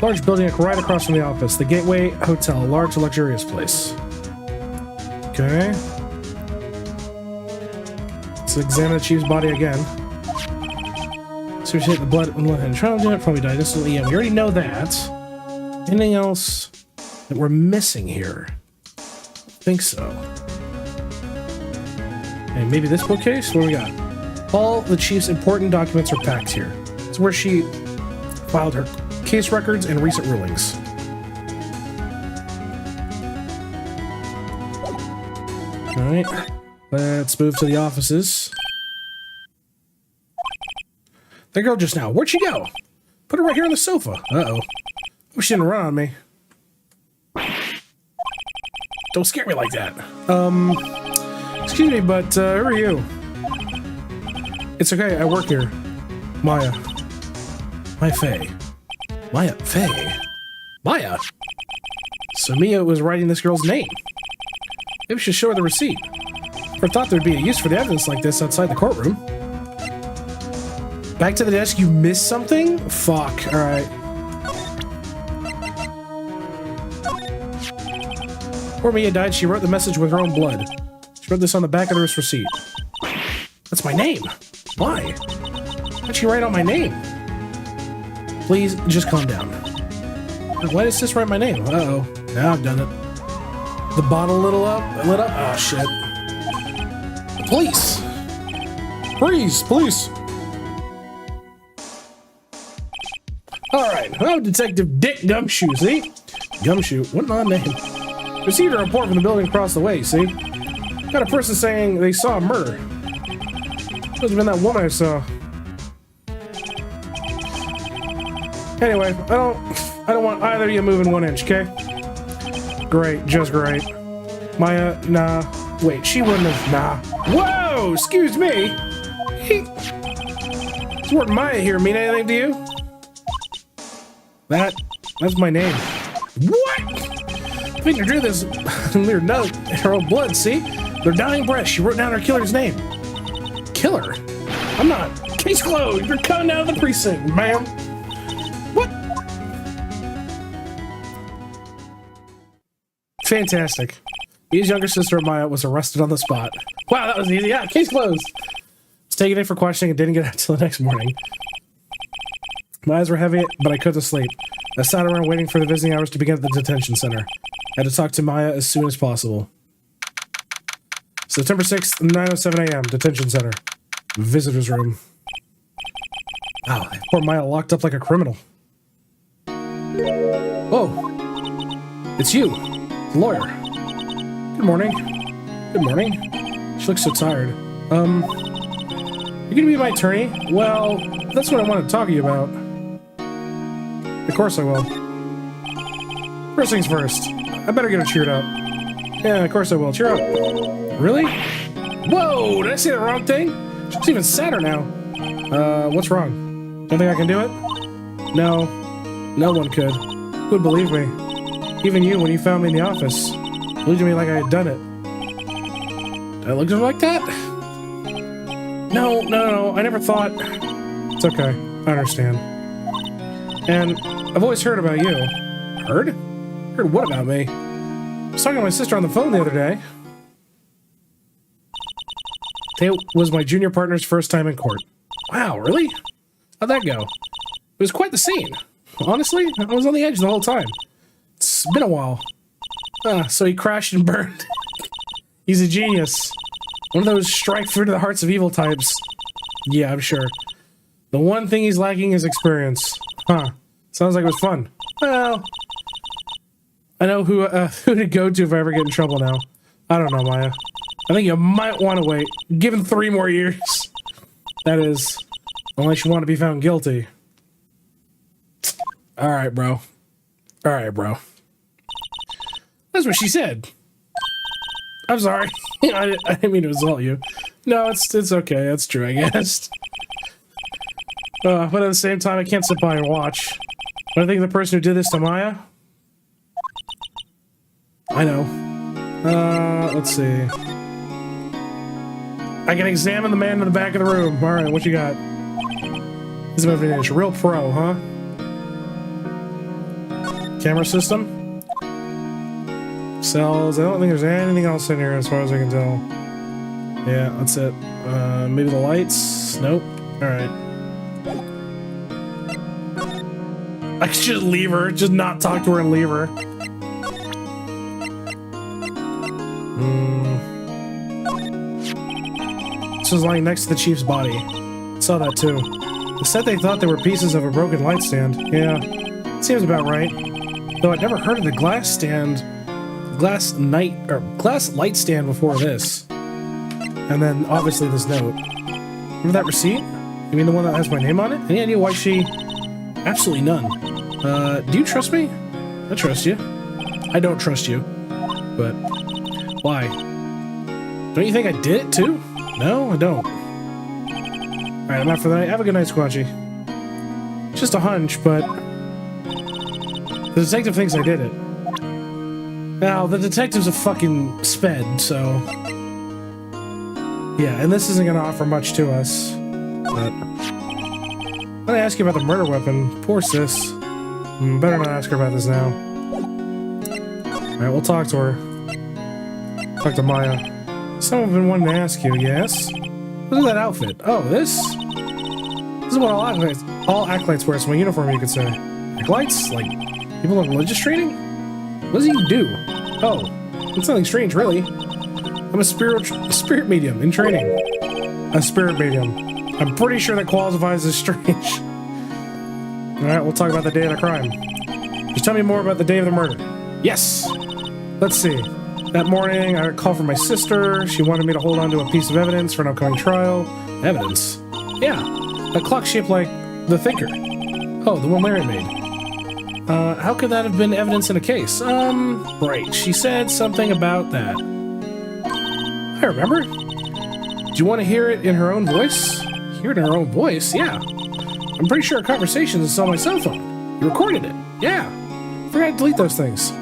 Large building right across from the office. The Gateway Hotel, a large luxurious place. Okay. Let's examine the chief's body again. So we hit the blood and left-hand trial unit, probably died instantly. Yeah, we already know that. Anything else that we're missing here? I think so. And maybe this bookcase? What do we got? All the chief's important documents are packed here. It's where she filed her case records and recent rulings. Alright, let's move to the offices. That girl just now, where'd she go? Put her right here on the sofa. Uh-oh. Oh, she didn't run on me. Don't scare me like that. Excuse me, but who are you? It's okay, I work here. Maya. Maya Faye. Maya Faye? Maya? So Mia was writing this girl's name. Maybe we should show her the receipt. Never thought there'd be a use for the evidence like this outside the courtroom. Back to the desk, you missed something? Fuck, alright. Before Mia died, she wrote the message with her own blood. She wrote this on the back of this receipt. That's my name. Why? Why'd she write out my name? Please, just calm down. Why does this write my name? Uh-oh. Now I've done it. The bottle lit up? Oh, shit. Police! Freeze! Police! Alright, I'm Detective Dick Gumshoe, see? Gumshoe? What an odd name. Received a report from the building across the way, see? Got a person saying they saw a murder. Must have been that woman I saw. Anyway, I don't want either of you moving 1 inch, okay? Great, just great. Maya, nah. Wait, she wouldn't have, nah. Whoa, excuse me. Does the word Maya here mean anything to you? That's my name. What? Finger drew this weird note in her own blood, see? Their dying breath, she wrote down her killer's name. Killer? I'm not. Case closed. You're coming out of the precinct, ma'am. What? Fantastic. Mia's younger sister, Maya, was arrested on the spot. Wow, that was easy. Yeah, case closed. Was taken in for questioning and didn't get out until the next morning. My eyes were heavy, but I couldn't sleep. I sat around waiting for the visiting hours to begin at the detention center. I had to talk to Maya as soon as possible. September 6th, 9:07 a.m., detention center. Visitor's room. Wow, poor Maya locked up like a criminal. Oh, it's you, the lawyer. Good morning. Good morning. She looks so tired. You gonna be my attorney? Well, that's what I want to talk to you about. Of course I will. First things first. I better get her cheered up. Yeah, of course I will. Cheer up. Really? Whoa, did I say the wrong thing? She's even sadder now. What's wrong? Don't think I can do it? No. No one could. Who would believe me? Even you, when you found me in the office. Believed me like I had done it. Did I look just like that? No, I never thought... It's okay. I understand. And I've always heard about you. Heard? Heard what about me? I was talking to my sister on the phone the other day. It was my junior partner's first time in court. Wow, really? How'd that go? It was quite the scene. Honestly, I was on the edge the whole time. It's been a while. So he crashed and burned. He's a genius. One of those strike through to the hearts of evil types. Yeah, I'm sure. The one thing he's lacking is experience. Huh. Sounds like it was fun. Well, I know who to go to if I ever get in trouble now. I don't know, Maya. I think you might want to wait. Give him 3 more years. That is, unless you want to be found guilty. Alright, bro. Alright, bro. That's what she said. I'm sorry. I didn't mean to insult you. No, it's okay. That's true, I guess. But at the same time, I can't sit by and watch. But I think the person who did this to Maya... I know. Let's see. I can examine the man in the back of the room. Alright, what you got? This is a real pro, huh? Camera system? Cells. I don't think there's anything else in here as far as I can tell. Yeah, that's it. Maybe the lights? Nope. Alright. I could just leave her. Just not talk to her and leave her. This was lying next to the chief's body. Saw that too. They said they thought they were pieces of a broken light stand. Yeah, seems about right. Though I'd never heard of the glass light stand before this. And then obviously this note. Remember that receipt? You mean the one that has my name on it? Any idea why she... Absolutely none. Do you trust me? I trust you. I don't trust you. But... Why? Don't you think I did it too? No, I don't. Alright, I'm out for the night. Have a good night, Squatchy. Just a hunch, but... The detective thinks I did it. Now, the detective's a fucking sped, so... Yeah, and this isn't gonna offer much to us. But... I'm gonna ask you about the murder weapon. Poor sis. Better not ask her about this now. Alright, we'll talk to her. Talk to Maya. Someone's been wanting to ask you, yes? Look at that outfit. Oh, this? This is what all acolytes wear. It's my uniform, you could say. Acolytes? Like, people in religious training? What does he do? Oh, it's nothing strange, really. I'm a spirit medium in training. A spirit medium. I'm pretty sure that qualifies as strange. Alright, we'll talk about the day of the crime. Just tell me more about the day of the murder. Yes! Let's see. That morning, I got a call from my sister. She wanted me to hold on to a piece of evidence for an upcoming trial. Evidence? Yeah. A clock shaped like the Thinker. Oh, the one Larry made. How could that have been evidence in a case? Right. She said something about that. I remember. Do you want to hear it in her own voice? Hear it in her own voice? Yeah. I'm pretty sure a conversation is on my cell phone. You recorded it? Yeah. Forgot to delete those things.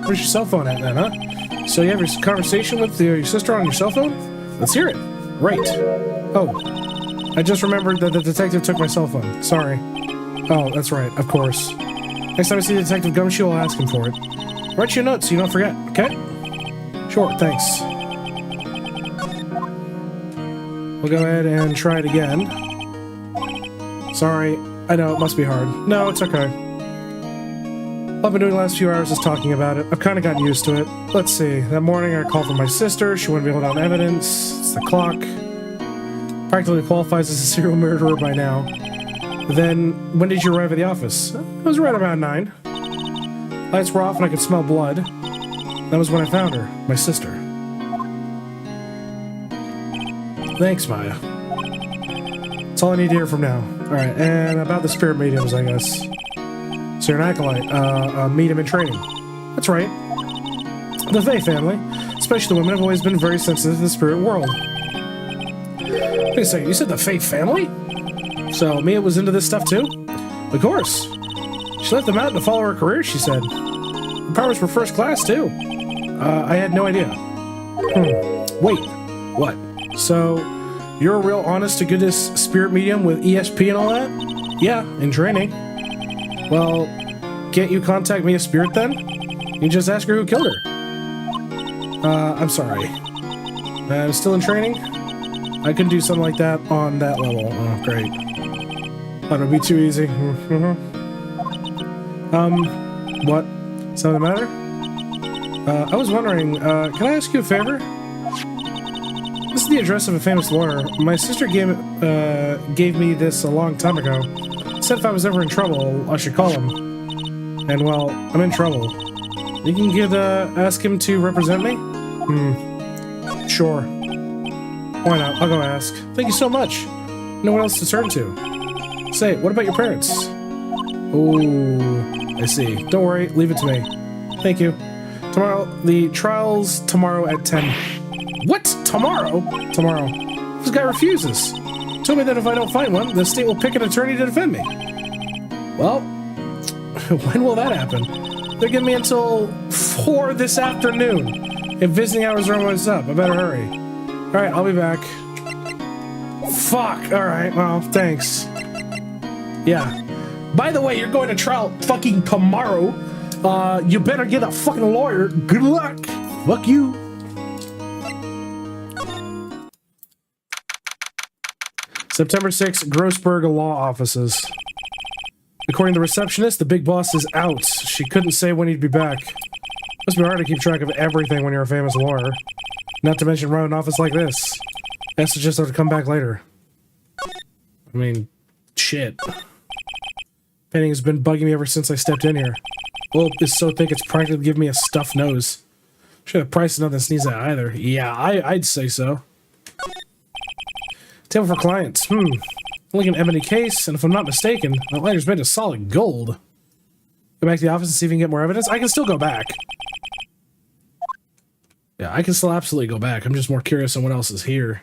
Where's your cell phone at then, huh? So you have your conversation with your sister on your cell phone? Let's hear it. Right. Oh. I just remembered that the detective took my cell phone. Sorry. Oh, that's right. Of course. Next time I see Detective Gumshoe, I'll ask him for it. Write your notes so you don't forget, okay? Sure, thanks. We'll go ahead and try it again. Sorry. I know, it must be hard. No, it's okay. All I've been doing the last few hours is talking about it. I've kind of gotten used to it. Let's see. That morning I called for my sister. She wouldn't be able to hold down evidence. It's the clock. Practically qualifies as a serial murderer by now. Then, when did you arrive at the office? It was right about 9. Lights were off and I could smell blood. That was when I found her, my sister. Thanks, Maya. That's all I need to hear from now. Alright, and about the spirit mediums, I guess. So you're an acolyte, a medium in training. That's right. The Fae family, especially the women, have always been very sensitive to the spirit world. Wait a second, you said the Fae family? So Mia was into this stuff too? Of course. She left the mountain to follow her career, she said. Her powers were first class too. I had no idea. Wait, what? So, you're a real honest-to-goodness spirit medium with ESP and all that? Yeah, in training. Well, can't you contact Mia's spirit then? You just ask her who killed her. I'm sorry. I'm still in training? I couldn't do something like that on that level. Oh, great. That would be too easy. What? Something the matter? I was wondering, can I ask you a favor? This is the address of a famous lawyer. My sister gave me this a long time ago. Said if I was ever in trouble, I should call him. And, well, I'm in trouble. You can ask him to represent me? Sure. Why not? I'll go ask. Thank you so much. No one else to turn to. Say, what about your parents? Oh, I see. Don't worry, leave it to me. Thank you. Tomorrow, the trial's tomorrow at 10. What? Tomorrow? Tomorrow. This guy refuses. Told me that if I don't find one, the state will pick an attorney to defend me. Well, when will that happen? They're giving me until 4 this afternoon. If visiting hours are almost up, I better hurry. Alright, I'll be back. Fuck. Alright, well, thanks. Yeah. By the way, you're going to trial fucking tomorrow. You better get a fucking lawyer. Good luck. Fuck you. September 6th, Grossberg Law Offices. According to the receptionist, the big boss is out. She couldn't say when he'd be back. Must be hard to keep track of everything when you're a famous lawyer. Not to mention running an office like this. Has to just have to come back later. I mean, shit. Painting has been bugging me ever since I stepped in here. Well, is so thick it's practically giving me a stuffed nose. Sure, the price is nothing to sneeze at either. Yeah, I'd say so. Table for clients. Like an ebony case, and if I'm not mistaken, the lighter's made of solid gold. Go back to the office and see if we can get more evidence. I can still go back. Yeah, I can still absolutely go back. I'm just more curious on what else is here.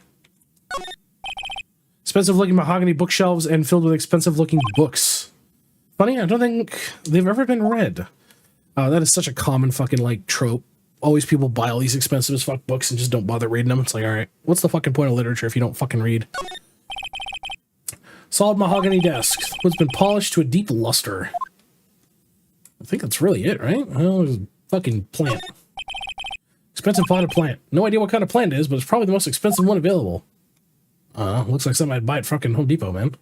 Expensive-looking mahogany bookshelves and filled with expensive-looking books. Funny, I don't think they've ever been read. That is such a common fucking, like, trope. Always people buy all these expensive as fuck books and just don't bother reading them. It's like, alright, what's the fucking point of literature if you don't fucking read? Solid mahogany desk. It's been polished to a deep luster. I think that's really it, right? Well, there's a fucking plant. Expensive potted plant. No idea what kind of plant it is, but it's probably the most expensive one available. Looks like something I'd buy at fucking Home Depot, man.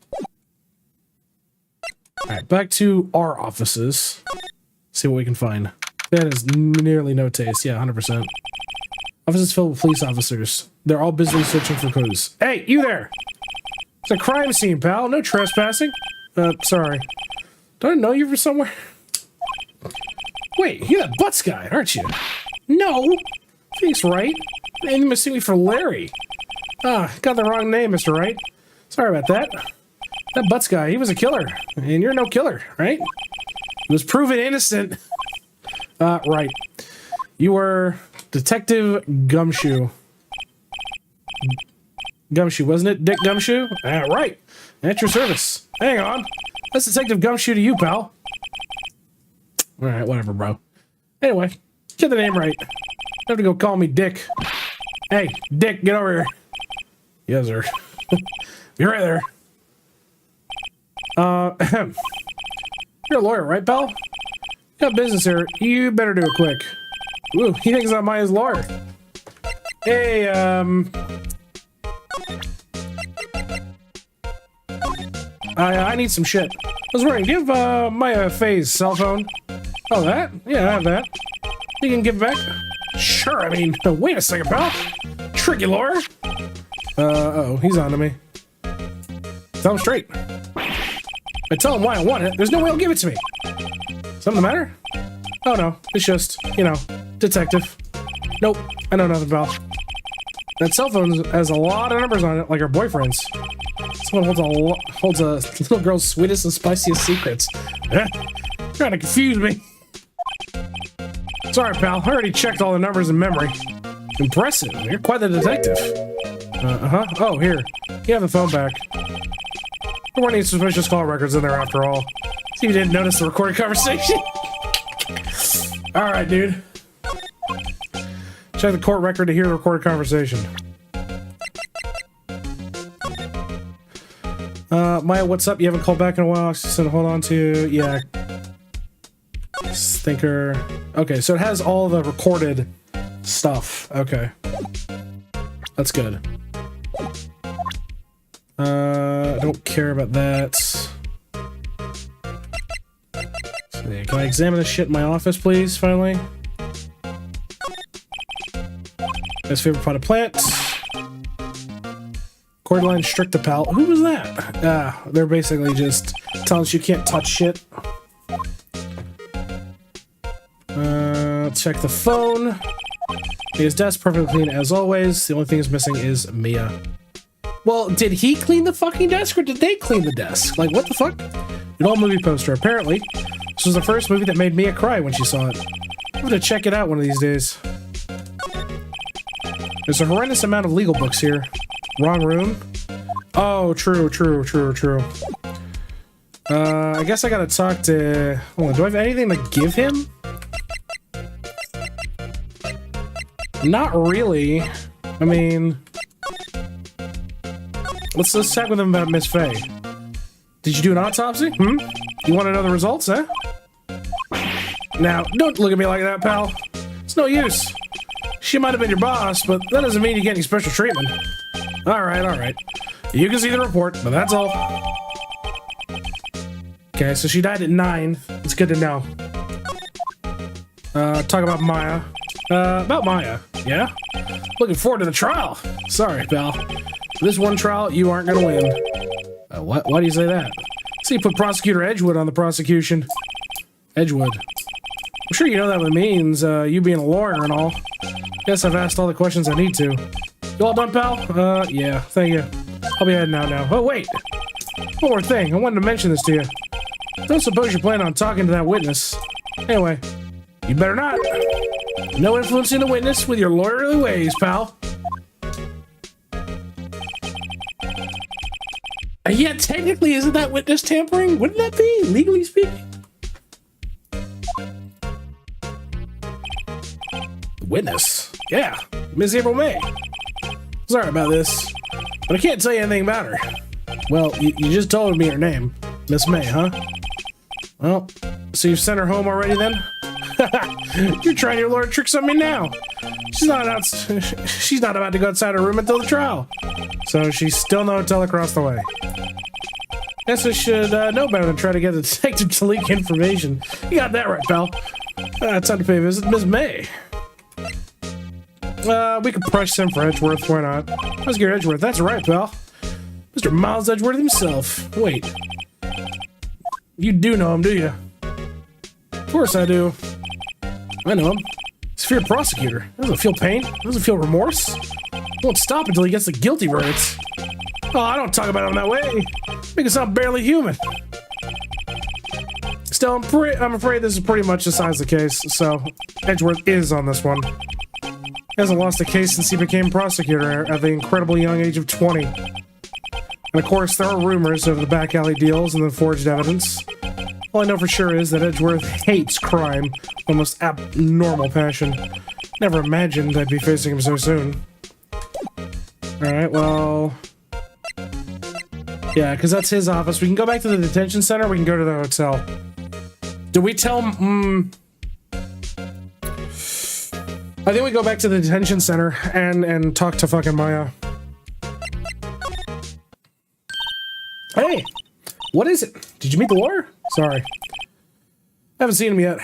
Alright, back to our offices. See what we can find. That is nearly no taste. Yeah, 100%. Offices filled with police officers. They're all busily searching for clues. Hey, you there! It's a crime scene, pal. No trespassing. Sorry. Don't I know you from somewhere? Wait, you're that Butts guy, aren't you? No! Phoenix Wright? And you mistake me for Larry. Got the wrong name, Mr. Wright. Sorry about that. That Butts guy, he was a killer. And you're no killer, right? He was proven innocent. Right. You were Detective Gumshoe. Gumshoe, wasn't it? Dick Gumshoe? Right. At your service. Hang on. That's Detective Gumshoe to you, pal. Alright, whatever, bro. Anyway, get the name right. You have to go call me Dick. Hey, Dick, get over here. Yes, sir. Be right there. You're a lawyer, right, pal? Got business here. You better do it quick. Ooh, he thinks I'm my lawyer. Hey, I need some shit. I was wondering, give my Faye's cell phone. Oh, that? Yeah, I have that. You can give it back? Sure, I mean, wait a second, pal. Tricky lawyer. Uh-oh, he's on to me. Tell him straight. I tell him why I want it, there's no way he'll give it to me. Something the matter? Oh no, it's just, you know, detective. Nope, I know nothing about. That cell phone has a lot of numbers on it, like her boyfriend's. Someone holds a little girl's sweetest and spiciest secrets. Trying to confuse me. Sorry, pal. I already checked all the numbers in memory. Impressive. You're quite the detective. Oh, here. You have the phone back. There weren't any suspicious call records in there after all. See, you didn't notice the recorded conversation. Alright, dude. Check the court record to hear the recorded conversation. Maya, what's up? You haven't called back in a while. So hold on to... Yeah. Thinker. Okay, so it has all the recorded stuff. Okay. That's good. I don't care about that. So, yeah, can I examine this shit in my office, please, finally? Best favorite potted plant. Cordline strict the pal. Who was that? They're basically just telling us you can't touch shit. Check the phone. His desk perfectly clean as always. The only thing is missing is Mia. Well, did he clean the fucking desk or did they clean the desk? Like, what the fuck? An old movie poster. Apparently, this was the first movie that made Mia cry when she saw it. I'm gonna check it out one of these days. There's a horrendous amount of legal books here. Wrong room. Oh, true. I guess I gotta talk to... Hold on, do I have anything to give him? Not really. I mean... Let's check with him about Miss Faye. Did you do an autopsy? You want to know the results, eh? Now, don't look at me like that, pal. It's no use. She might have been your boss, but that doesn't mean you get any special treatment. Alright. You can see the report, but that's all. Okay, so she died at 9. It's good to know. Talk about Maya. About Maya, yeah? Looking forward to the trial. Sorry, pal. For this one trial, you aren't gonna win. What? Why do you say that? So you put Prosecutor Edgewood on the prosecution. Edgewood. I'm sure you know that what it means, you being a lawyer and all. Guess I've asked all the questions I need to. You all done, pal? Yeah, thank you. I'll be heading out now. Oh, wait! One more thing, I wanted to mention this to you. Don't suppose you plan on talking to that witness. Anyway, you better not. No influencing the witness with your lawyerly ways, pal. Yeah, technically, isn't that witness tampering? Wouldn't that be, legally speaking? Witness? Yeah, Miss April May. Sorry about this, but I can't tell you anything about her. Well, you just told me her name. Miss May, huh? Well, so you've sent her home already then? You're trying your lawyer tricks on me now. She's not about to go outside her room until the trial. So she's still in the hotel across the way. Guess I should know better than try to get the detective to leak information. You got that right, pal. Time to pay a visit to Miss May. We could press him for Edgeworth, why not? Let's get Edgeworth, that's right, pal. Mr. Miles Edgeworth himself. Wait. You do know him, do you? Of course I do. I know him. He's a feared prosecutor. Doesn't feel pain. Doesn't feel remorse. Won't stop until he gets the guilty verdicts. Oh, I don't talk about him that way. Make it sound barely human. Still, I'm afraid this is pretty much the size of the case, so Edgeworth is on this one. He hasn't lost a case since he became prosecutor at the incredibly young age of 20. And of course, there are rumors of the back alley deals and the forged evidence. All I know for sure is that Edgeworth hates crime with almost abnormal passion. Never imagined I'd be facing him so soon. Alright, well... Yeah, because that's his office. We can go back to the detention center, we can go to the hotel. Do we tell... I think we go back to the detention center and talk to fucking Maya. Hey! What is it? Did you meet the lawyer? Sorry. I haven't seen him yet.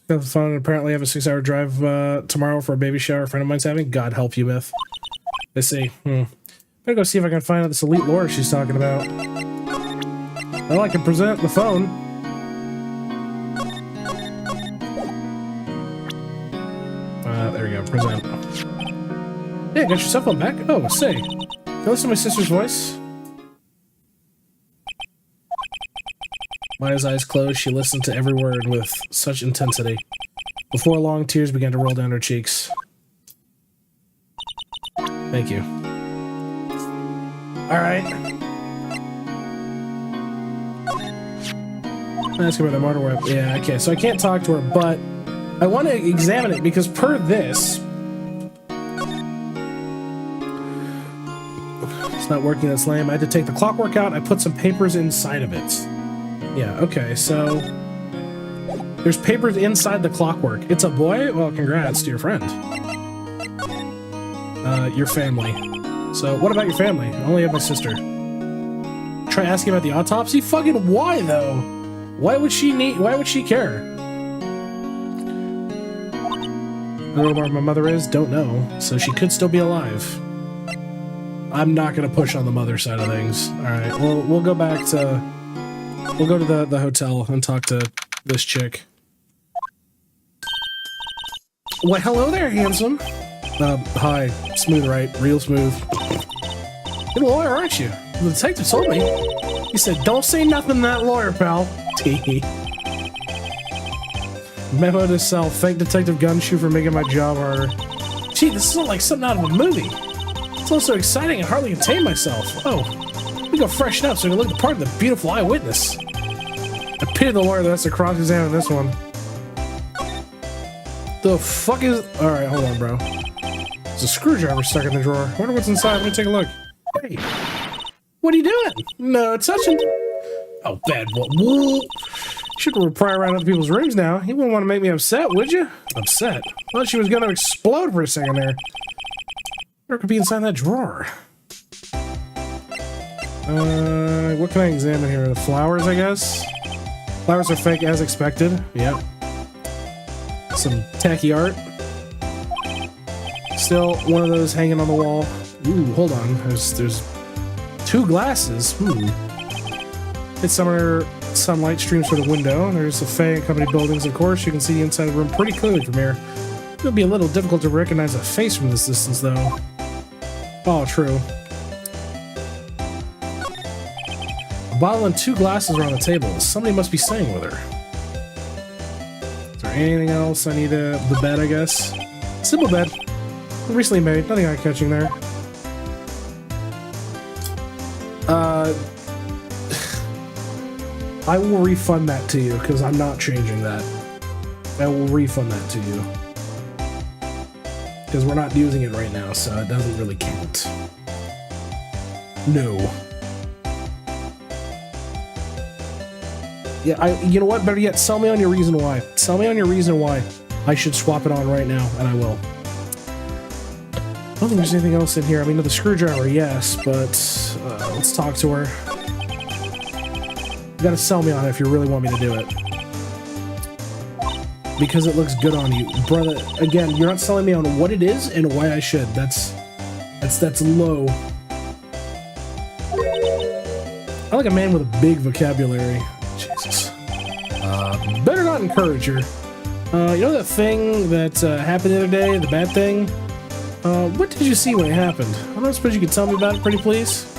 Got the phone and apparently have a 6-hour drive tomorrow for a baby shower a friend of mine's having. God help you, Myth. Let's see. Better go see if I can find out this elite lawyer she's talking about. Well, I can present the phone. There we go. Present. Yeah, got your cell phone back? Oh, say. Can you listen to my sister's voice? Maya's eyes closed. She listened to every word with such intensity. Before long, tears began to roll down her cheeks. Thank you. Alright. Ask her about the murder weapon. Yeah, okay, so I can't talk to her, but I want to examine it because per this... It's not working, that's lame. I had to take the clockwork out, I put some papers inside of it. Yeah, okay, so... There's papers inside the clockwork. It's a boy? Well, congrats to your friend. Your family. So, what about your family? I only have my sister. Try asking about the autopsy? Fucking why, though? Why would she care? I don't know where my mother is, don't know. So she could still be alive. I'm not gonna push on the mother side of things. All right, we'll go back to, we'll go to the hotel and talk to this chick. Well, hello there, handsome. Hi, smooth, right? Real smooth. You're a lawyer, aren't you? The detective told me. He said, don't say nothing to that lawyer, pal. Tee. Memo to self. Thank Detective Gumshoe for making my job harder. Gee, this is like something out of a movie. It's all so exciting I hardly contain myself. Oh, let me go freshen up so I can look the part of the beautiful eyewitness. I pity the lawyer that has to cross-examine this one. The fuck is... Alright, hold on, bro. There's a screwdriver stuck in the drawer. I wonder what's inside. Let me take a look. Hey. What are you doing? No touching. Oh, bad boy. Shouldn't pry around other people's rooms now. You wouldn't want to make me upset, would you? Upset? I thought she was going to explode for a second there. What could be inside that drawer? What can I examine here? The flowers, I guess? Flowers are fake as expected. Yep. Some tacky art. Still one of those hanging on the wall. Ooh, hold on. There's 2 glasses. It's summer sunlight streams through the window. There's the Fay and Company buildings, of course. You can see the inside of the room pretty clearly from here. It'll be a little difficult to recognize a face from this distance, though. Oh, true. A bottle and 2 glasses are on the table. Somebody must be staying with her. Is there anything else I need to... The bed, I guess? Simple bed. Recently made. Nothing eye-catching there. I will refund that to you, because I'm not changing that. I will refund that to you. Because we're not using it right now, so it doesn't really count. No. Yeah, you know what? Better yet, sell me on your reason why. Sell me on your reason why I should swap it on right now, and I will. I don't think there's anything else in here. I mean, the screwdriver, yes, but let's talk to her. You gotta sell me on it if you really want me to do it. Because it looks good on you. Brother, again, you're not selling me on what it is and why I should. That's low. I like a man with a big vocabulary. Jesus. Better not encourage her. You know that thing that happened the other day, the bad thing? What did you see when it happened? I don't suppose you could tell me about it, pretty please?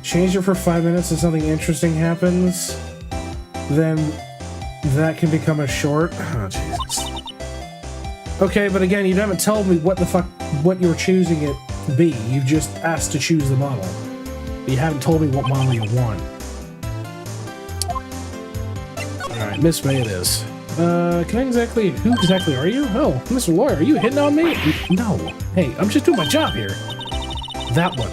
Change it for 5 minutes if something interesting happens, then that can become a short. Oh, Jesus. Okay, but again, you haven't told me what the fuck, what you're choosing it to be. You've just asked to choose the model. But you haven't told me what model you want. Alright, Miss May it is. Who exactly are you? Oh, Mr. Lawyer, are you hitting on me? No. Hey, I'm just doing my job here. That one.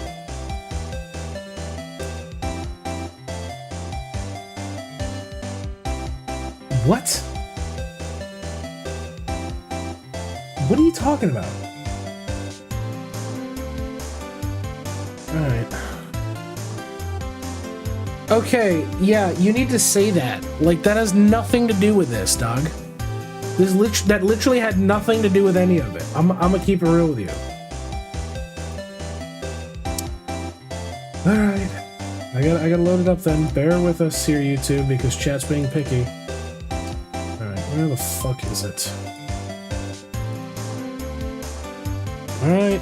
What? What are you talking about? Alright. Okay, yeah, you need to say that. Like, that has nothing to do with this, dog. That literally had nothing to do with any of it. I'm gonna keep it real with you. Alright. I gotta load it up then. Bear with us here, YouTube, because chat's being picky. Where the fuck is it? Alright.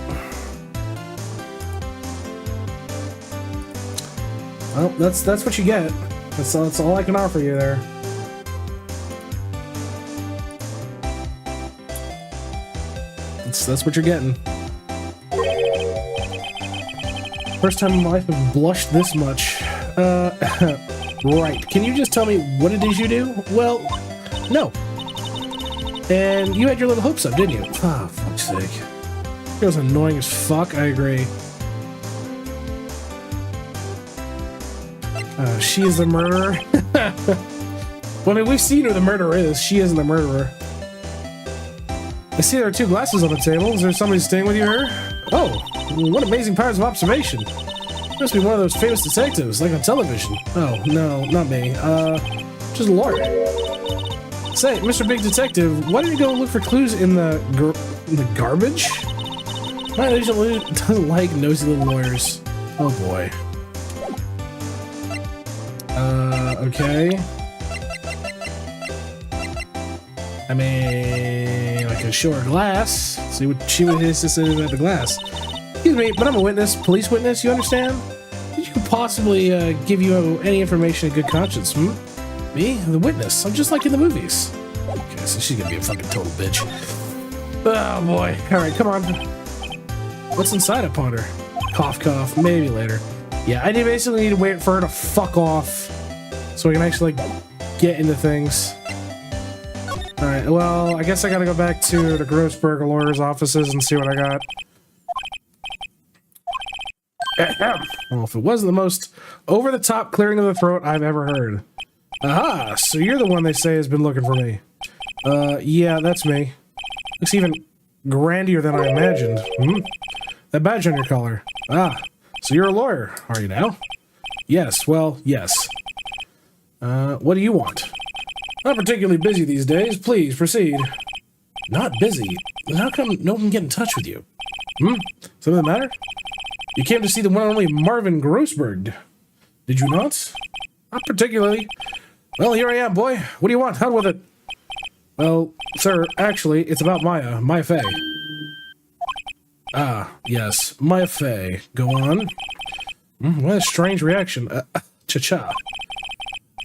Well, that's what you get. That's all I can offer you there. That's what you're getting. First time in my life I've blushed this much. Right. Can you just tell me what it is you do? Well, no. And you had your little hopes up, didn't you? Ah, fuck's sake. It was annoying as fuck, I agree. She is the murderer? Well, I mean, we've seen who the murderer is. She isn't the murderer. I see there are 2 glasses on the table. Is there somebody staying with you here? Oh, what amazing powers of observation. Must be one of those famous detectives, like on television. Oh, no, not me. Just a lawyer. Say, Mr. Big Detective, why don't you go look for clues in the garbage? My agent doesn't like nosy little lawyers. Oh boy. Okay. I mean, I can show her glass. See what she would say at the glass. Excuse me, but I'm a witness, police witness, you understand? Did you possibly give you any information in good conscience, hmm? Me? The witness. I'm just like in the movies. Okay, so she's gonna be a fucking total bitch. Oh boy. Alright, come on. What's inside? I ponder. Cough, cough. Maybe later. Yeah, I basically need to wait for her to fuck off so I can actually get into things. Alright, well, I guess I gotta go back to the Grossberg lawyer's offices and see what I got. Well, if it wasn't the most over-the-top clearing of the throat I've ever heard. Aha! So you're the one they say has been looking for me. Yeah, that's me. Looks even grandier than I imagined. Hmm? That badge on your collar. Ah, so you're a lawyer, are you now? Yes, well, yes. What do you want? Not particularly busy these days. Please, proceed. Not busy? Then how come no one can get in touch with you? Hmm? Something the matter? You came to see the one and only Marvin Grossberg. Did you not? Not particularly. Well, here I am, boy. What do you want? Out with it. Well, sir, actually, it's about Maya Fey. Ah, yes, Maya Fey. Go on. What a strange reaction. Cha-cha.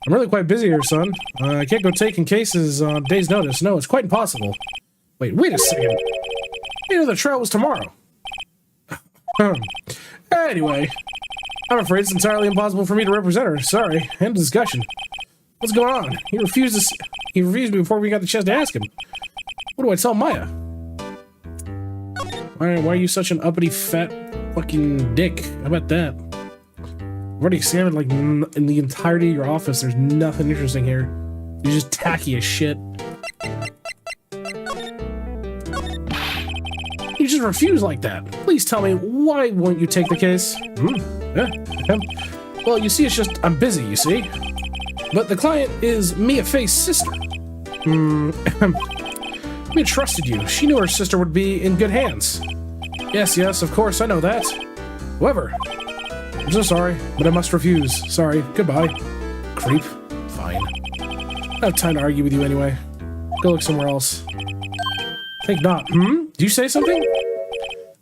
I'm really quite busy here, son. I can't go taking cases on day's notice. No, it's quite impossible. Wait a second. You know the trial was tomorrow. Anyway, I'm afraid it's entirely impossible for me to represent her. Sorry. End of discussion. What's going on? He refused me before we got the chance to ask him. What do I tell Maya? Why are you such an uppity, fat, fucking dick? How about that? I've already examined, like, in the entirety of your office. There's nothing interesting here. You're just tacky as shit. You just refuse like that. Please tell me, why won't you take the case? Well, you see, it's just, I'm busy, you see? But the client is Mia Fey's sister. Mia trusted you. She knew her sister would be in good hands. Yes, of course, I know that. However, I'm so sorry, but I must refuse. Sorry, goodbye. Creep. Fine. I don't have time to argue with you anyway. Go look somewhere else. Think not. Do you say something?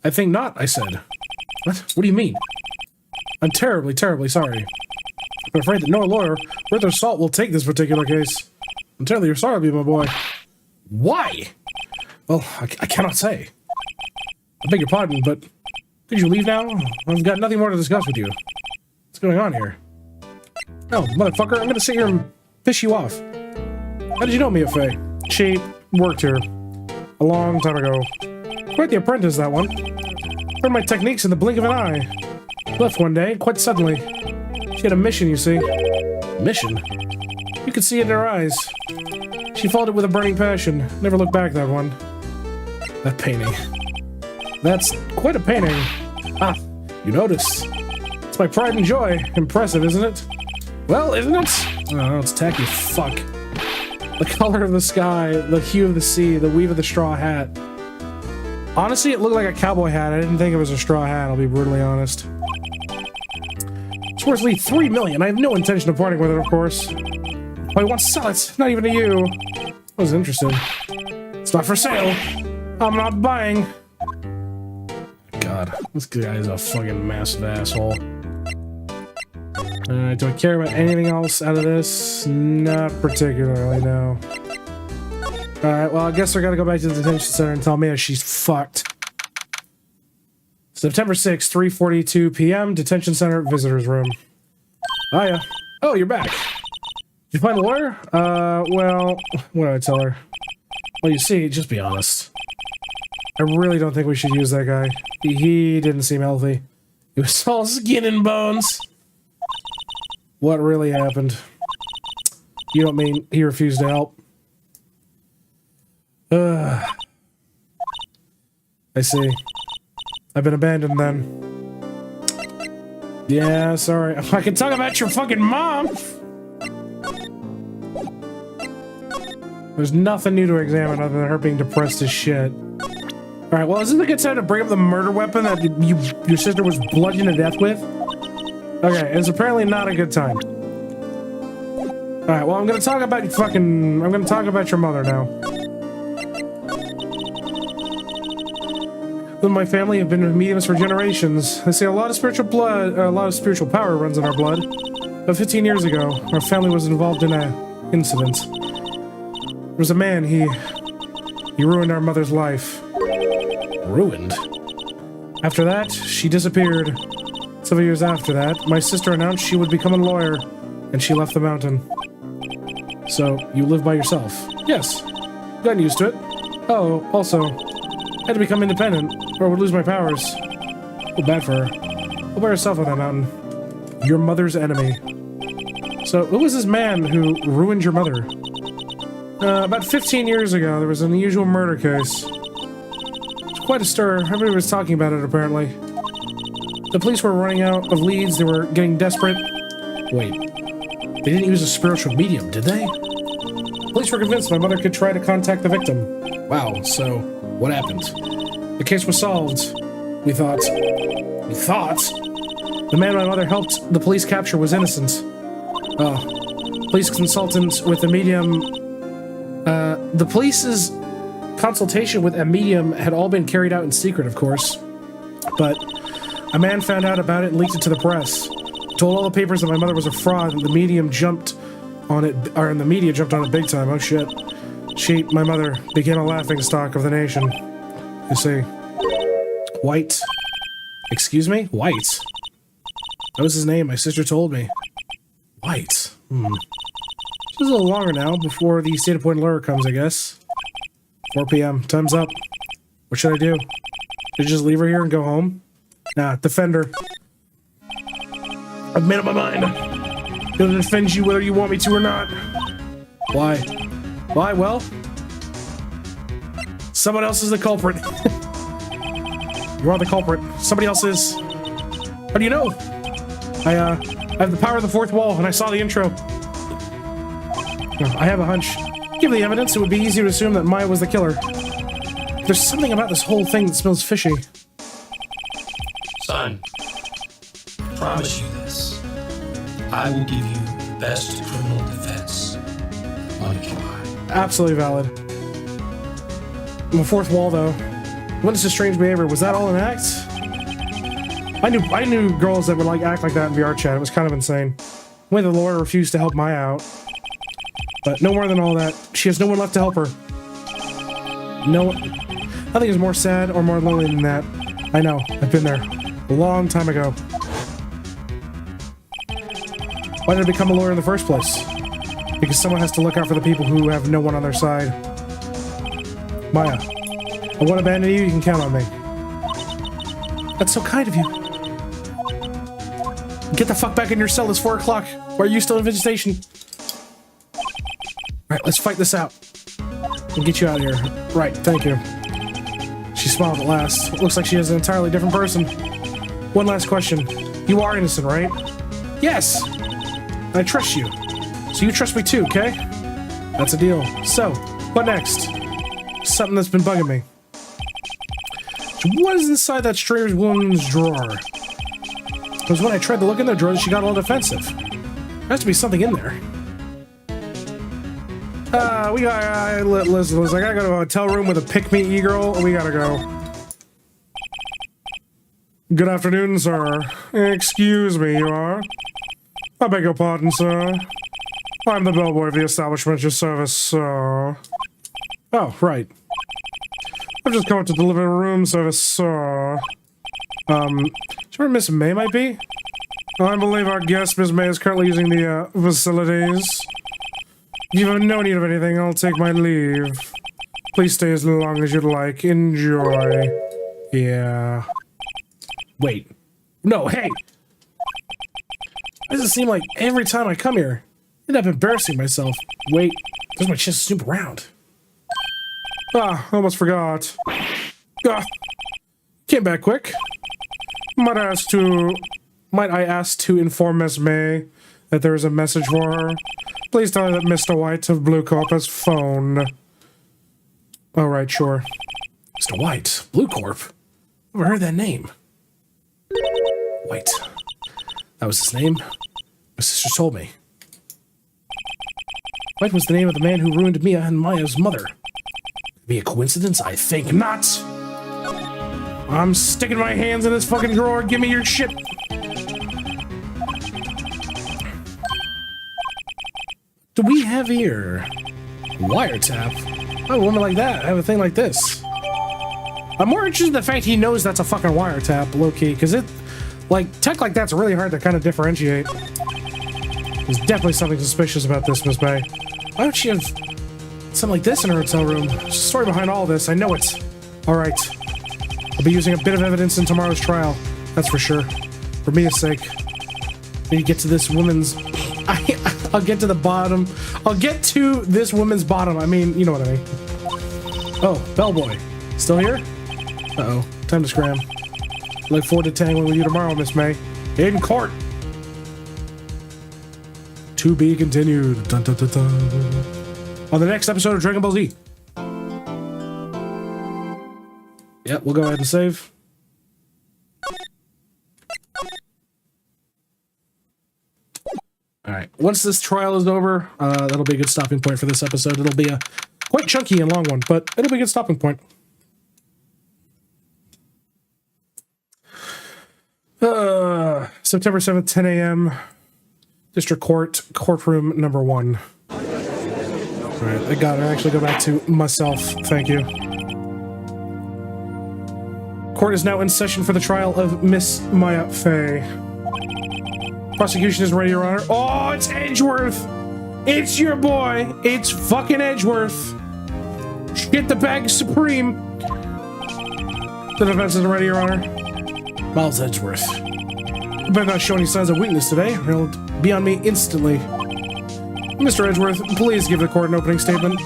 I think not, I said. What do you mean? I'm terribly, terribly sorry. I'm afraid that no lawyer worth their salt will take this particular case. I'm terribly sorry, my boy. Why? Well, I cannot say. I beg your pardon, but could you leave now? I've got nothing more to discuss with you. What's going on here? Oh, motherfucker, I'm gonna sit here and piss you off. How did you know Mia Fey? She worked here. A long time ago. Quite the apprentice, that one. Learned my techniques in the blink of an eye. Left one day, quite suddenly. She had a mission, you see. Mission? You could see it in her eyes. She followed it with a burning passion. Never looked back, that one. That painting. That's quite a painting. Ah, you notice. It's my pride and joy. Impressive, isn't it? Well, isn't it? Oh, it's tacky fuck. The color of the sky, the hue of the sea, the weave of the straw hat. Honestly, it looked like a cowboy hat. I didn't think it was a straw hat, I'll be brutally honest. It's worth at least $3 million. I have no intention of parting with it, of course. But I want to sell it, not even to you. I was interested. It's not for sale. I'm not buying. God, this guy is a fucking massive asshole. Do I care about anything else out of this? Not particularly, no. Alright, well, I guess I gotta go back to the detention center and tell Mia she's fucked. September 6th, 3:42 p.m., detention center, visitor's room. Hiya. Oh, you're back. Did you find a lawyer? Well, what do I tell her? Well, you see, just be honest. I really don't think we should use that guy. He didn't seem healthy. He was all skin and bones. What really happened? You don't mean he refused to help? I see. I've been abandoned then. Yeah, sorry. I can talk about your fucking mom! There's nothing new to examine other than her being depressed as shit. Alright, well, isn't it a good time to bring up the murder weapon that your sister was bludgeoned to death with? Okay, it's apparently not a good time. Alright, well, I'm gonna talk about your mother now. My family have been mediums for generations. They say a lot of spiritual power runs in our blood. About 15 years ago, our family was involved in an incident. There was a man, he ruined our mother's life. Ruined? After that, she disappeared. Several years after that, my sister announced she would become a lawyer, and she left the mountain. So, you live by yourself? Yes. Gotten used to it. Oh, also, I had to become independent, or I would lose my powers. Feel bad for her. All by herself on that mountain. Your mother's enemy. So, who was this man who ruined your mother? About 15 years ago, there was an unusual murder case. It's quite a stir. Everybody was talking about it, apparently. The police were running out of leads. They were getting desperate. Wait. They didn't use a spiritual medium, did they? Police were convinced my mother could try to contact the victim. Wow, so what happened? The case was solved. We thought. We thought? The man my mother helped the police capture was innocent. Police consultant with a medium. The police's consultation with a medium had all been carried out in secret, of course. But a man found out about it and leaked it to the press. Told all the papers that my mother was a fraud, and the medium jumped on it, or the media jumped on it big time. Oh shit. My mother, became a laughingstock of the nation. You see. White. Excuse me? White. That was his name, my sister told me. White. It's a little longer now, before the state-appointed lawyer comes, I guess. 4 p.m. Time's up. What should I do? Should I just leave her here and go home? Nah, defend her. I've made up my mind. I'm gonna defend you whether you want me to or not. Why? Why? Well, someone else is the culprit. You are the culprit. Somebody else is. How do you know? I have the power of the fourth wall, and I saw the intro. I have a hunch. Given the evidence, it would be easy to assume that Maya was the killer. There's something about this whole thing that smells fishy. Son, I promise you this. I will give you the best criminal defense money can buy. Absolutely valid. The fourth wall, though. Witness's strange behavior. Was that all an act? I knew girls that would act like that in VR chat. It was kind of insane. When the lawyer refused to help Maya out. But no more than all that. She has no one left to help her. Nothing is more sad or more lonely than that. I know. I've been there. A long time ago. Why did I become a lawyer in the first place? Because someone has to look out for the people who have no one on their side. Maya, I won't abandon you. You can count on me. That's so kind of you. Get the fuck back in your cell. It's 4 o'clock. Why are you still in visitation? Alright, let's fight this out. And get you out of here. Right, thank you. She smiled at last. It looks like she is an entirely different person. One last question. You are innocent, right? Yes! I trust you. So you trust me too, okay? That's a deal. So, what next? Something that's been bugging me. So what is inside that strange woman's drawer? Because when I tried to look in the drawer, she got all defensive. There has to be something in there. Listen, I gotta go to a hotel room with a pick-me e-girl. We gotta go. Good afternoon, sir. Excuse me, you are? I beg your pardon, sir. I'm the bellboy of the establishment your service, sir. Oh, right. I've just come to deliver a room service, sir. Do you know where Miss May might be? I believe our guest, Miss May, is currently using the, facilities. If you have no need of anything, I'll take my leave. Please stay as long as you'd like. Enjoy. Yeah. Wait. No, hey! Why does it seem like every time I come here, I end up embarrassing myself? Wait, there's my chance to snoop around. Ah, almost forgot. Ah, came back quick. Might I ask to inform Miss May that there is a message for her? Please tell her that Mr. White of Blue Corp has phoned. All right, sure. Mr. White, Blue Corp? Never heard that name. White. That was his name? My sister told me. White was the name of the man who ruined Mia and Maya's mother. Be a coincidence? I think not. I'm sticking my hands in this fucking drawer. Give me your shit. Do we have here? Wiretap? Why would a woman like that have a thing like this? I'm more interested in the fact he knows that's a fucking wiretap, low-key, because it, like, tech like that's really hard to kind of differentiate. There's definitely something suspicious about this, Miss May. Why would she have something like this in her hotel room? There's a story behind all this, I know it. Alright. I'll be using a bit of evidence in tomorrow's trial, that's for sure. For Mia's sake. I need to get to this woman's... I'll get to the bottom. I'll get to this woman's bottom. I mean, you know what I mean. Oh, bellboy. Still here? Uh-oh. Time to scram. Look forward to tangling with you tomorrow, Miss May. In court! To be continued. Dun, dun, dun, dun. On the next episode of Dragon Ball Z. Yep, we'll go ahead and save. Alright, once this trial is over, that'll be a good stopping point for this episode. It'll be a quite chunky and long one, but it'll be a good stopping point. September 7th, 10 a.m. District Court, courtroom number 1. Alright, I got it. I actually go back to myself. Thank you. Court is now in session for the trial of Miss Maya Fey. Prosecution is ready, Your Honor. Oh, it's Edgeworth! It's your boy! It's fucking Edgeworth! Shit the bag supreme! The defense is ready, Your Honor. Miles Edgeworth. You better not show any signs of weakness today, or he'll be on me instantly. Mr. Edgeworth, please give the court an opening statement.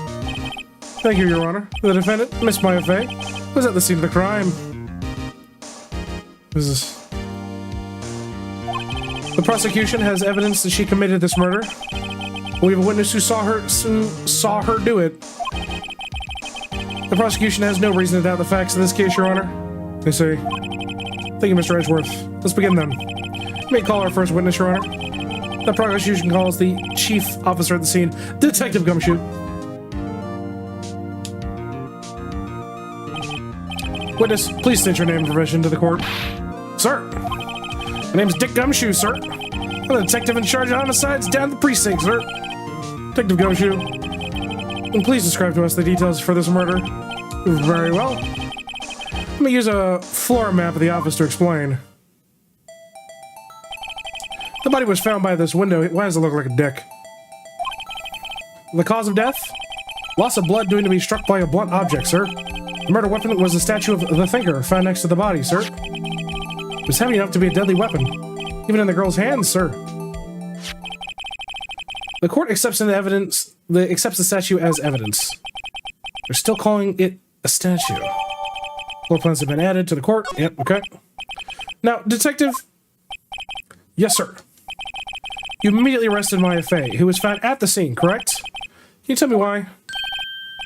Thank you, Your Honor. The defendant, Miss Maya Fey, was at the scene of the crime. What is this? The prosecution has evidence that she committed this murder. We have a witness who saw her do it. The prosecution has no reason to doubt the facts of this case, Your Honor. They say. Thank you, Mr. Edgeworth. Let's begin then. You may call our first witness, Your Honor. The prosecution calls the chief officer at the scene, Detective Gumshoe. Witness, please state your name and profession to the court. Sir. My name's Dick Gumshoe, sir. I'm the detective in charge of homicides down the precinct, sir. Detective Gumshoe. And please describe to us the details for this murder. Very well. Let me use a floor map of the office to explain. The body was found by this window. Why does it look like a dick? The cause of death? Loss of blood due to be struck by a blunt object, sir. The murder weapon was a statue of the Thinker found next to the body, sir. It was heavy enough to be a deadly weapon, even in the girl's hands, sir. The court accepts the statue as evidence. They're still calling it a statue. Floor plans have been added to the court. Yep, okay. Now, Detective... Yes, sir. You immediately arrested Maya Fey, who was found at the scene, correct? Can you tell me why?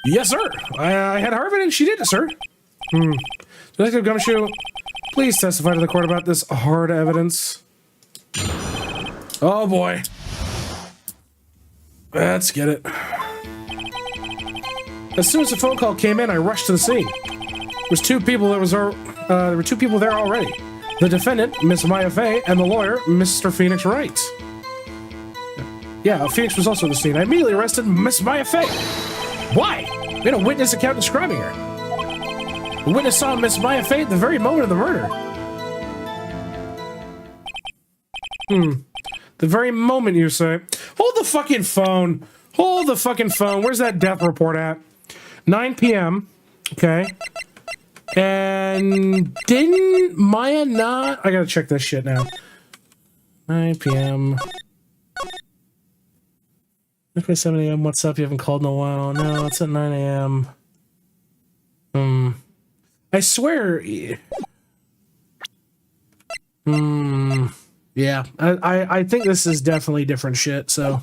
Yes, sir. I had her evidence. She did it, sir. Detective Gumshoe, please testify to the court about this hard evidence. Oh, boy. Let's get it. As soon as the phone call came in, I rushed to the scene. There were two people there already. The defendant, Miss Maya Fey, and the lawyer, Mr. Phoenix Wright. Yeah, Phoenix was also at the scene. I immediately arrested Miss Maya Fey. Why? We had a witness account describing her. The witness saw Miss Maya Fey at the very moment of the murder. The very moment, you say. Hold the fucking phone. Hold the fucking phone. Where's that death report at? 9 p.m. Okay. And didn't Maya not... I gotta check this shit now. 9 p.m. 7 a.m. What's up? You haven't called in a while. No, it's at 9 a.m. I swear... Yeah. I think this is definitely different shit, so...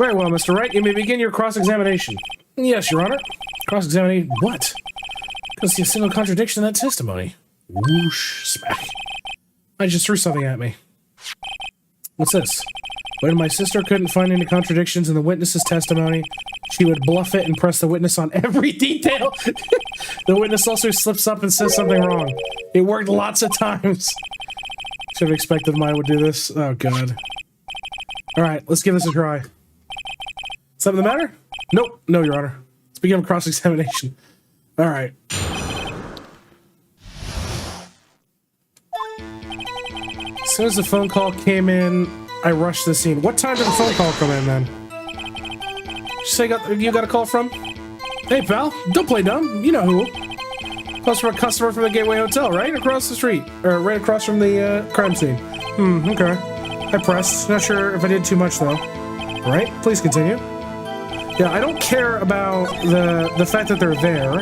Very well, Mr. Wright. You may begin your cross-examination. Yes, Your Honor. Cross-examination what? I don't see a single contradiction in that testimony. Whoosh. Smack. I just threw something at me. What's this? When my sister couldn't find any contradictions in the witness's testimony, she would bluff it and press the witness on every detail. The witness also slips up and says something wrong. It worked lots of times. Should have expected mine would do this. Oh, God. All right, let's give this a try. Something the matter? Nope. No, Your Honor. Let's begin cross-examination. All right. As soon as the phone call came in, I rushed the scene. What time did the phone call come in, then? You say you got a call from? Hey, pal. Don't play dumb. You know who. Calls from a customer from the Gateway Hotel, right across the street. Or right across from the crime scene. Okay. I pressed. Not sure if I did too much, though. All right, please continue. Yeah, I don't care about the fact that they're there.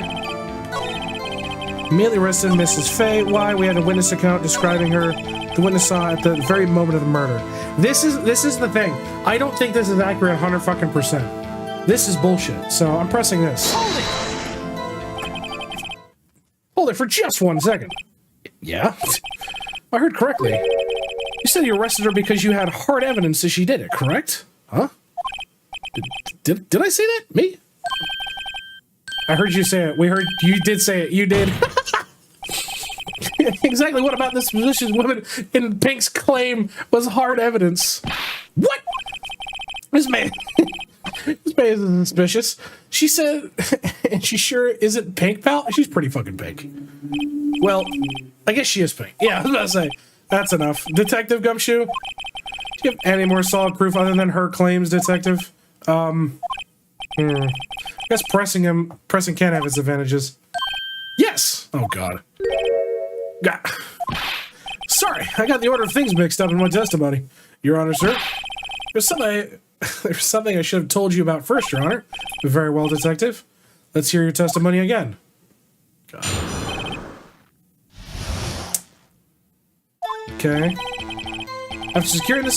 Immediately arrested Mrs. Faye. Why? We had a witness account describing her. The witness saw at the very moment of the murder. This is the thing. I don't think this is accurate 100%. This is bullshit. So I'm pressing this. Hold it for just 1 second. Yeah? I heard correctly. You said you arrested her because you had hard evidence that she did it, correct? Huh? Did I say that? Me? I heard you say it. We heard you did say it. You did. Exactly. What about this suspicious woman in Pink's claim was hard evidence? What? This man is suspicious. She said, and she sure isn't Pink, pal? She's pretty fucking pink. Well, I guess she is pink. Yeah, I was about to say. That's enough. Detective Gumshoe? Do you have any more solid proof other than her claims, Detective? I guess pressing can have its advantages. Yes! Oh, God. Sorry, I got the order of things mixed up in my testimony, Your Honor, sir. There's something I should have told you about first, Your Honor. Very well, Detective. Let's hear your testimony again. God. Okay. After securing the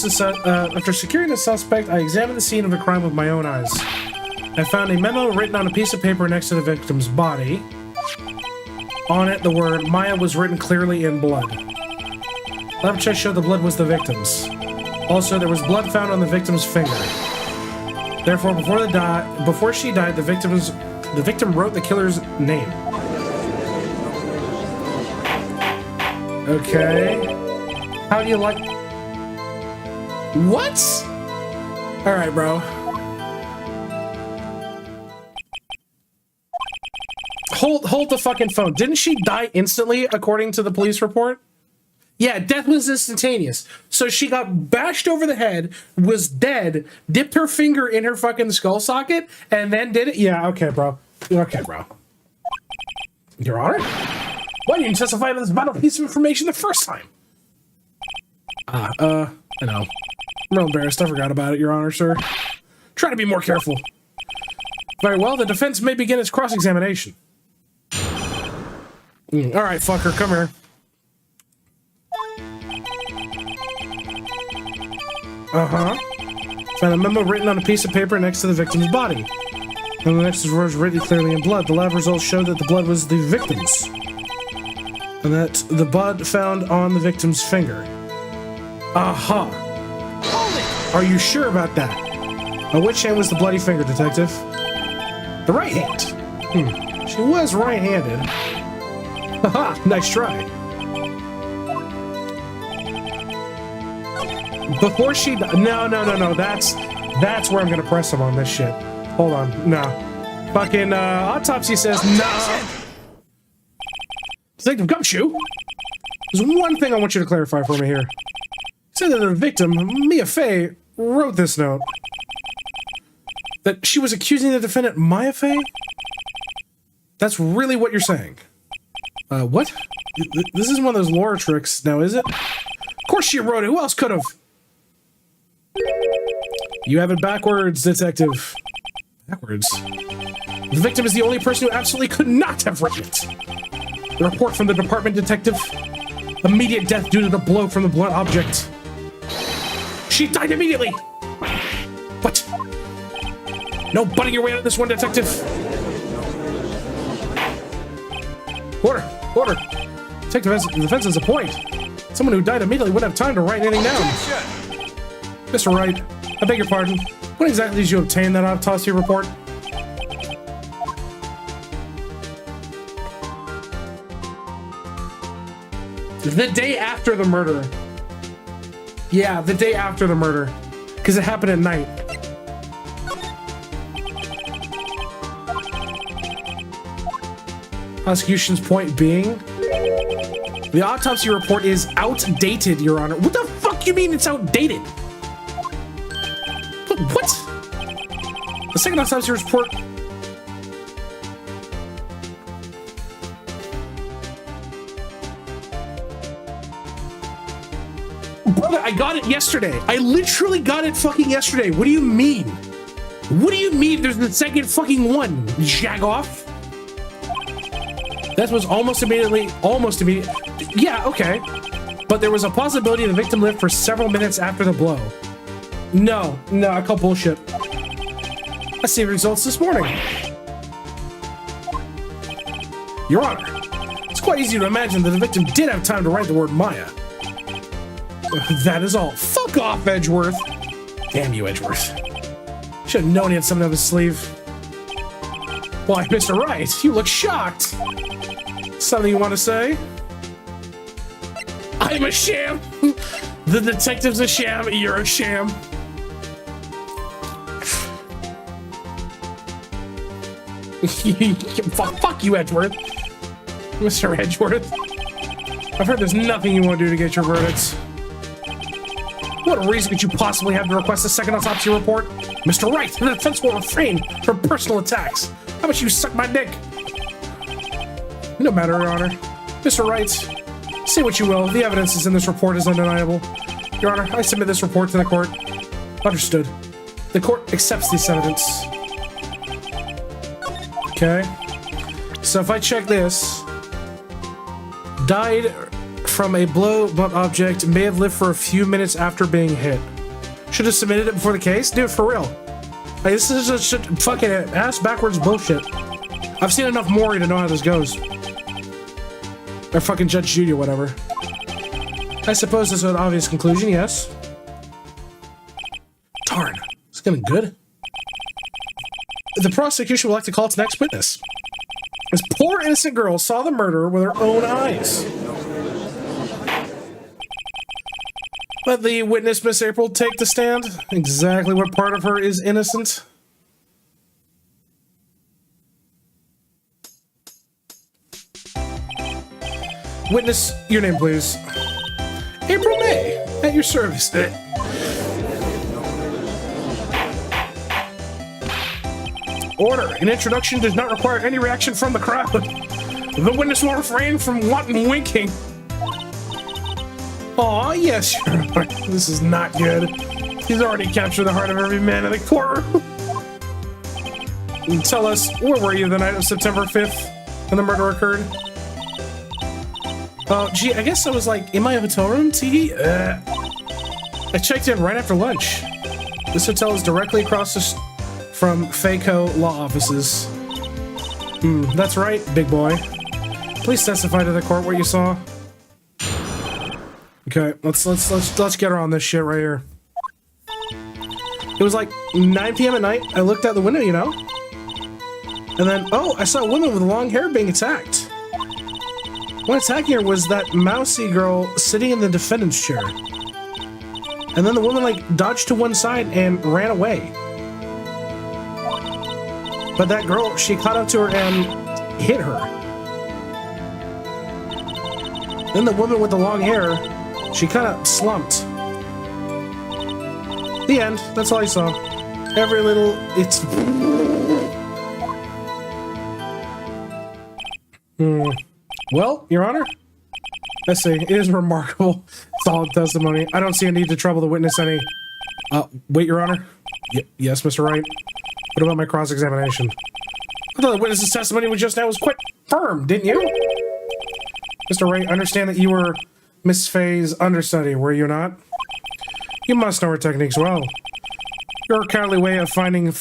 suspect, I examined the scene of the crime with my own eyes. I found a memo written on a piece of paper next to the victim's body. On it, the word Maya was written clearly in blood. Lab check showed the blood was the victim's. Also, there was blood found on the victim's finger. Therefore, before she died, the victim wrote the killer's name. Okay. How do you like? What? All right, bro. Hold the fucking phone. Didn't she die instantly, according to the police report? Yeah, death was instantaneous. So she got bashed over the head, was dead, dipped her finger in her fucking skull socket, and then did it? Yeah, okay, bro. Okay, bro. Your Honor? Why didn't you testify to this vital piece of information the first time? I know. I'm real embarrassed. I forgot about it, Your Honor, sir. Try to be more careful. Very well, the defense may begin its cross-examination. All right, fucker, come here. Found a memo written on a piece of paper next to the victim's body. And the next was written clearly in blood. The lab results showed that the blood was the victim's. And that the blood found on the victim's finger. Are you sure about that? On which hand was the bloody finger, Detective? The right hand. She was right-handed. Haha, nice try. Before she no. That's where I'm gonna press him on this shit. Hold on, no. Fucking autopsy says no. Detective Gumshoe, there's one thing I want you to clarify for me here. Say that the victim, Mia Fey, wrote this note. That she was accusing the defendant, Maya Fey? That's really what you're saying. What? This is one of those lore tricks now, is it? Of course she wrote it. Who else could have? You have it backwards, Detective. Backwards? The victim is the only person who absolutely could not have written it. The report from the department, Detective. Immediate death due to the blow from the blunt object. She died immediately! What? No butting your way out of this one, detective. Order. Order. Take the defense as a point. Someone who died immediately wouldn't have time to write anything down. Mr. Wright, I beg your pardon. When exactly did you obtain that autopsy report? The day after the murder. Yeah, the day after the murder. Because it happened at night. Prosecution's point being, the autopsy report is outdated, Your Honor. What the fuck you mean it's outdated? What? The second autopsy report... Brother, I got it yesterday. I literally got it fucking yesterday. What do you mean? What do you mean there's the second fucking one? Jag off? That was almost immediate. Yeah, okay. But there was a possibility the victim lived for several minutes after the blow. No, I call bullshit. I see the results this morning. Your Honor, it's quite easy to imagine that the victim did have time to write the word Maya. That is all. Fuck off, Edgeworth. Damn you, Edgeworth. Should have known he had something up his sleeve. Why, Mr. Wright, you look shocked. Something you want to say? I'm a sham. The detective's a sham. You're a sham. Fuck you, Edgeworth. Mr. Edgeworth. I've heard there's nothing you want to do to get your verdicts. What reason could you possibly have to request a second autopsy report? Mr. Wright, the defense will refrain from personal attacks. How about you suck my dick? No matter, Your Honor. Mr. Wright, say what you will. The evidence is in this report is undeniable. Your Honor, I submit this report to the court. Understood. The court accepts this evidence. Okay. So if I check this, died from a blow blunt object, may have lived for a few minutes after being hit. Should have submitted it before the case? Dude, for real. Like, this is just fucking ass backwards bullshit. I've seen enough Maury to know how this goes. Or fucking Judge Judy or whatever. I suppose this is an obvious conclusion, yes. Darn. It's getting good. The prosecution would like to call its next witness. This poor innocent girl saw the murder with her own eyes. Let the witness, Miss April, take the stand. Exactly what part of her is innocent? Witness, your name, please. April May, at your service. Order. An introduction does not require any reaction from the crowd. The witness will refrain from wanton winking. Aw, yes, Your Honor. This is not good. He's already captured the heart of every man in the courtroom. Tell us, where were you the night of September 5th when the murder occurred? Oh, gee, I guess I was like in my hotel room, I checked in right after lunch. This hotel is directly across from FACO law offices. That's right, big boy. Please testify to the court what you saw. Okay, let's get her on this shit right here. It was like 9 p.m. at night. I looked out the window, you know? And then, oh, I saw a woman with long hair being attacked. One attacking her was that mousy girl sitting in the defendant's chair. And then the woman, like, dodged to one side and ran away. But that girl, she caught up to her and hit her. Then the woman with the long hair, she kind of slumped. The end. That's all I saw. Every little... It's... Well, Your Honor, I see. It is remarkable. Solid testimony. I don't see a need to trouble the witness any. Wait, Your Honor. Yes, Mr. Wright. What about my cross-examination? I thought the witness's testimony just now was quite firm, didn't you? Mr. Wright, understand that you were Miss Faye's understudy, were you not? You must know her techniques well. Your cowardly way of finding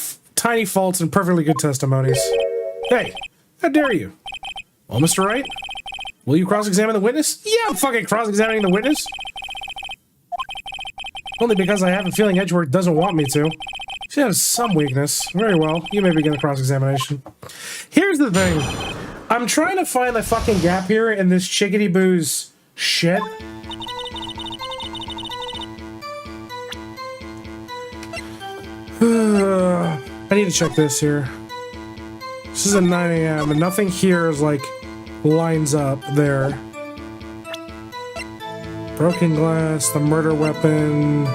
tiny faults and perfectly good testimonies. Hey, how dare you? Well, Mr. Wright, will you cross-examine the witness? Yeah, I'm fucking cross-examining the witness. Only because I have a feeling Edgeworth doesn't want me to. She has some weakness. Very well, you may begin the cross-examination. Here's the thing. I'm trying to find the fucking gap here in this Chickadee Boo's shit. I need to check this here. This is at 9 a.m. and nothing here is like lines up there. Broken glass, the murder weapon,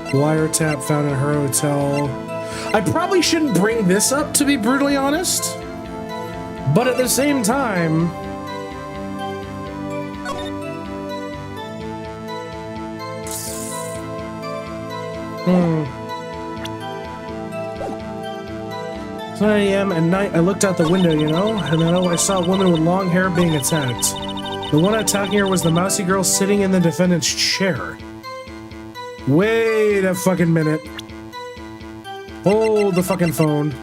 wiretap found in her hotel. I probably shouldn't bring this up, to be brutally honest. But at the same time... It's 9 a.m. at night, I looked out the window, you know, and then I saw a woman with long hair being attacked. The one attacking her was the mousy girl sitting in the defendant's chair. Wait a fucking minute. Hold the fucking phone.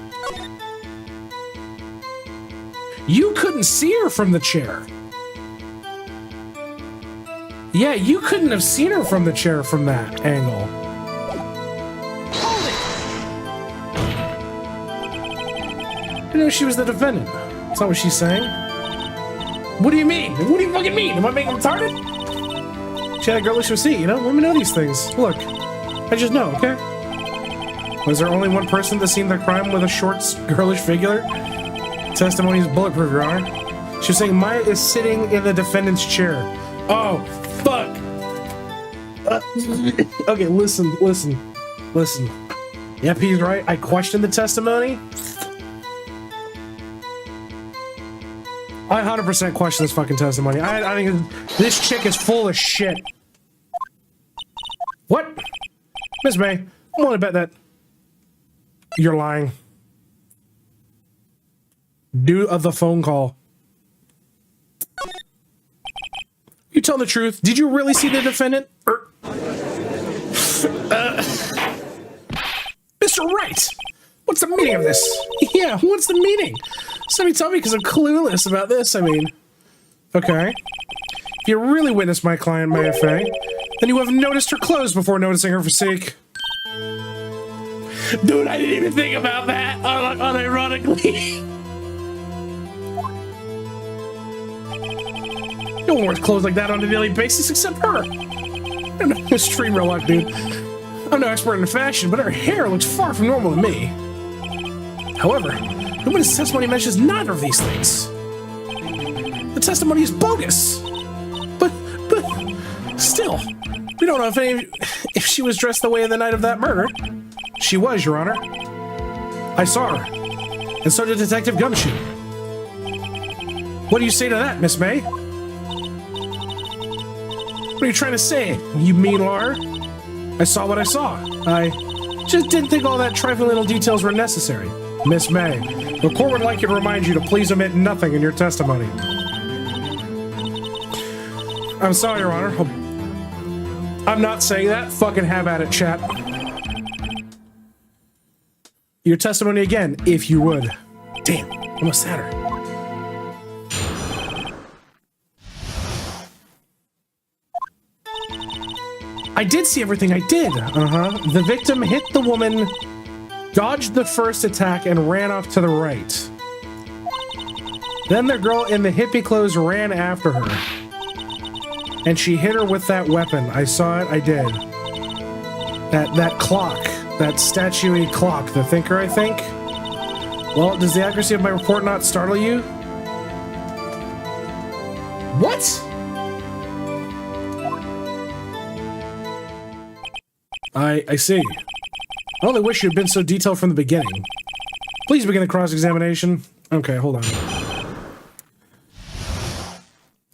You couldn't see her from the chair. Yeah, you couldn't have seen her from the chair from that angle. I know she was the defendant. That's not what she's saying. What do you mean? What do you fucking mean? Am I being retarded? She had a girlish receipt, you know? Let me know these things. Look, I just know, okay? Was there only one person that seen the crime with a short, girlish figure? Testimony is bulletproof, Your Honor. She was saying Maya is sitting in the defendant's chair. Oh, fuck. Okay, listen. Yep, he's right. I questioned the testimony. I 100% question this fucking testimony. I think this chick is full of shit. What? Miss May, I'm willing to bet that you're lying. Due of the phone call. You tell the truth. Did you really see the defendant? Mr. Wright, what's the meaning of this? Yeah, what's the meaning? Somebody tell me because I'm clueless about this, I mean. Okay. If you really witnessed my client, Maya Fey, then you have noticed her clothes before noticing her physique. Dude, I didn't even think about that, unironically. No one wears clothes like that on a daily basis except her. I'm no stream real life, dude. I'm no expert in fashion, but her hair looks far from normal to me. However, the witness testimony mentions neither of these things. The testimony is bogus. But still, we don't know if she was dressed the way of the night of that murder. She was, Your Honor. I saw her, and so did Detective Gumshoe. What do you say to that, Miss May? What are you trying to say, you mean liar? I saw what I saw. I just didn't think all that trifling little details were necessary. Miss May, the court would like you to remind you to please omit nothing in your testimony. I'm sorry, Your Honor. I'm not saying that. Fucking have at it, chat. Your testimony again, if you would. Damn, almost had her. I did see everything I did. The victim hit the woman, dodged the first attack, and ran off to the right. Then the girl in the hippie clothes ran after her. And she hit her with that weapon. I saw it, I did. That clock. That statue-y clock. The thinker, I think? Well, does the accuracy of my report not startle you? What? I see. I only wish you had been so detailed from the beginning. Please begin the cross-examination. Okay, hold on.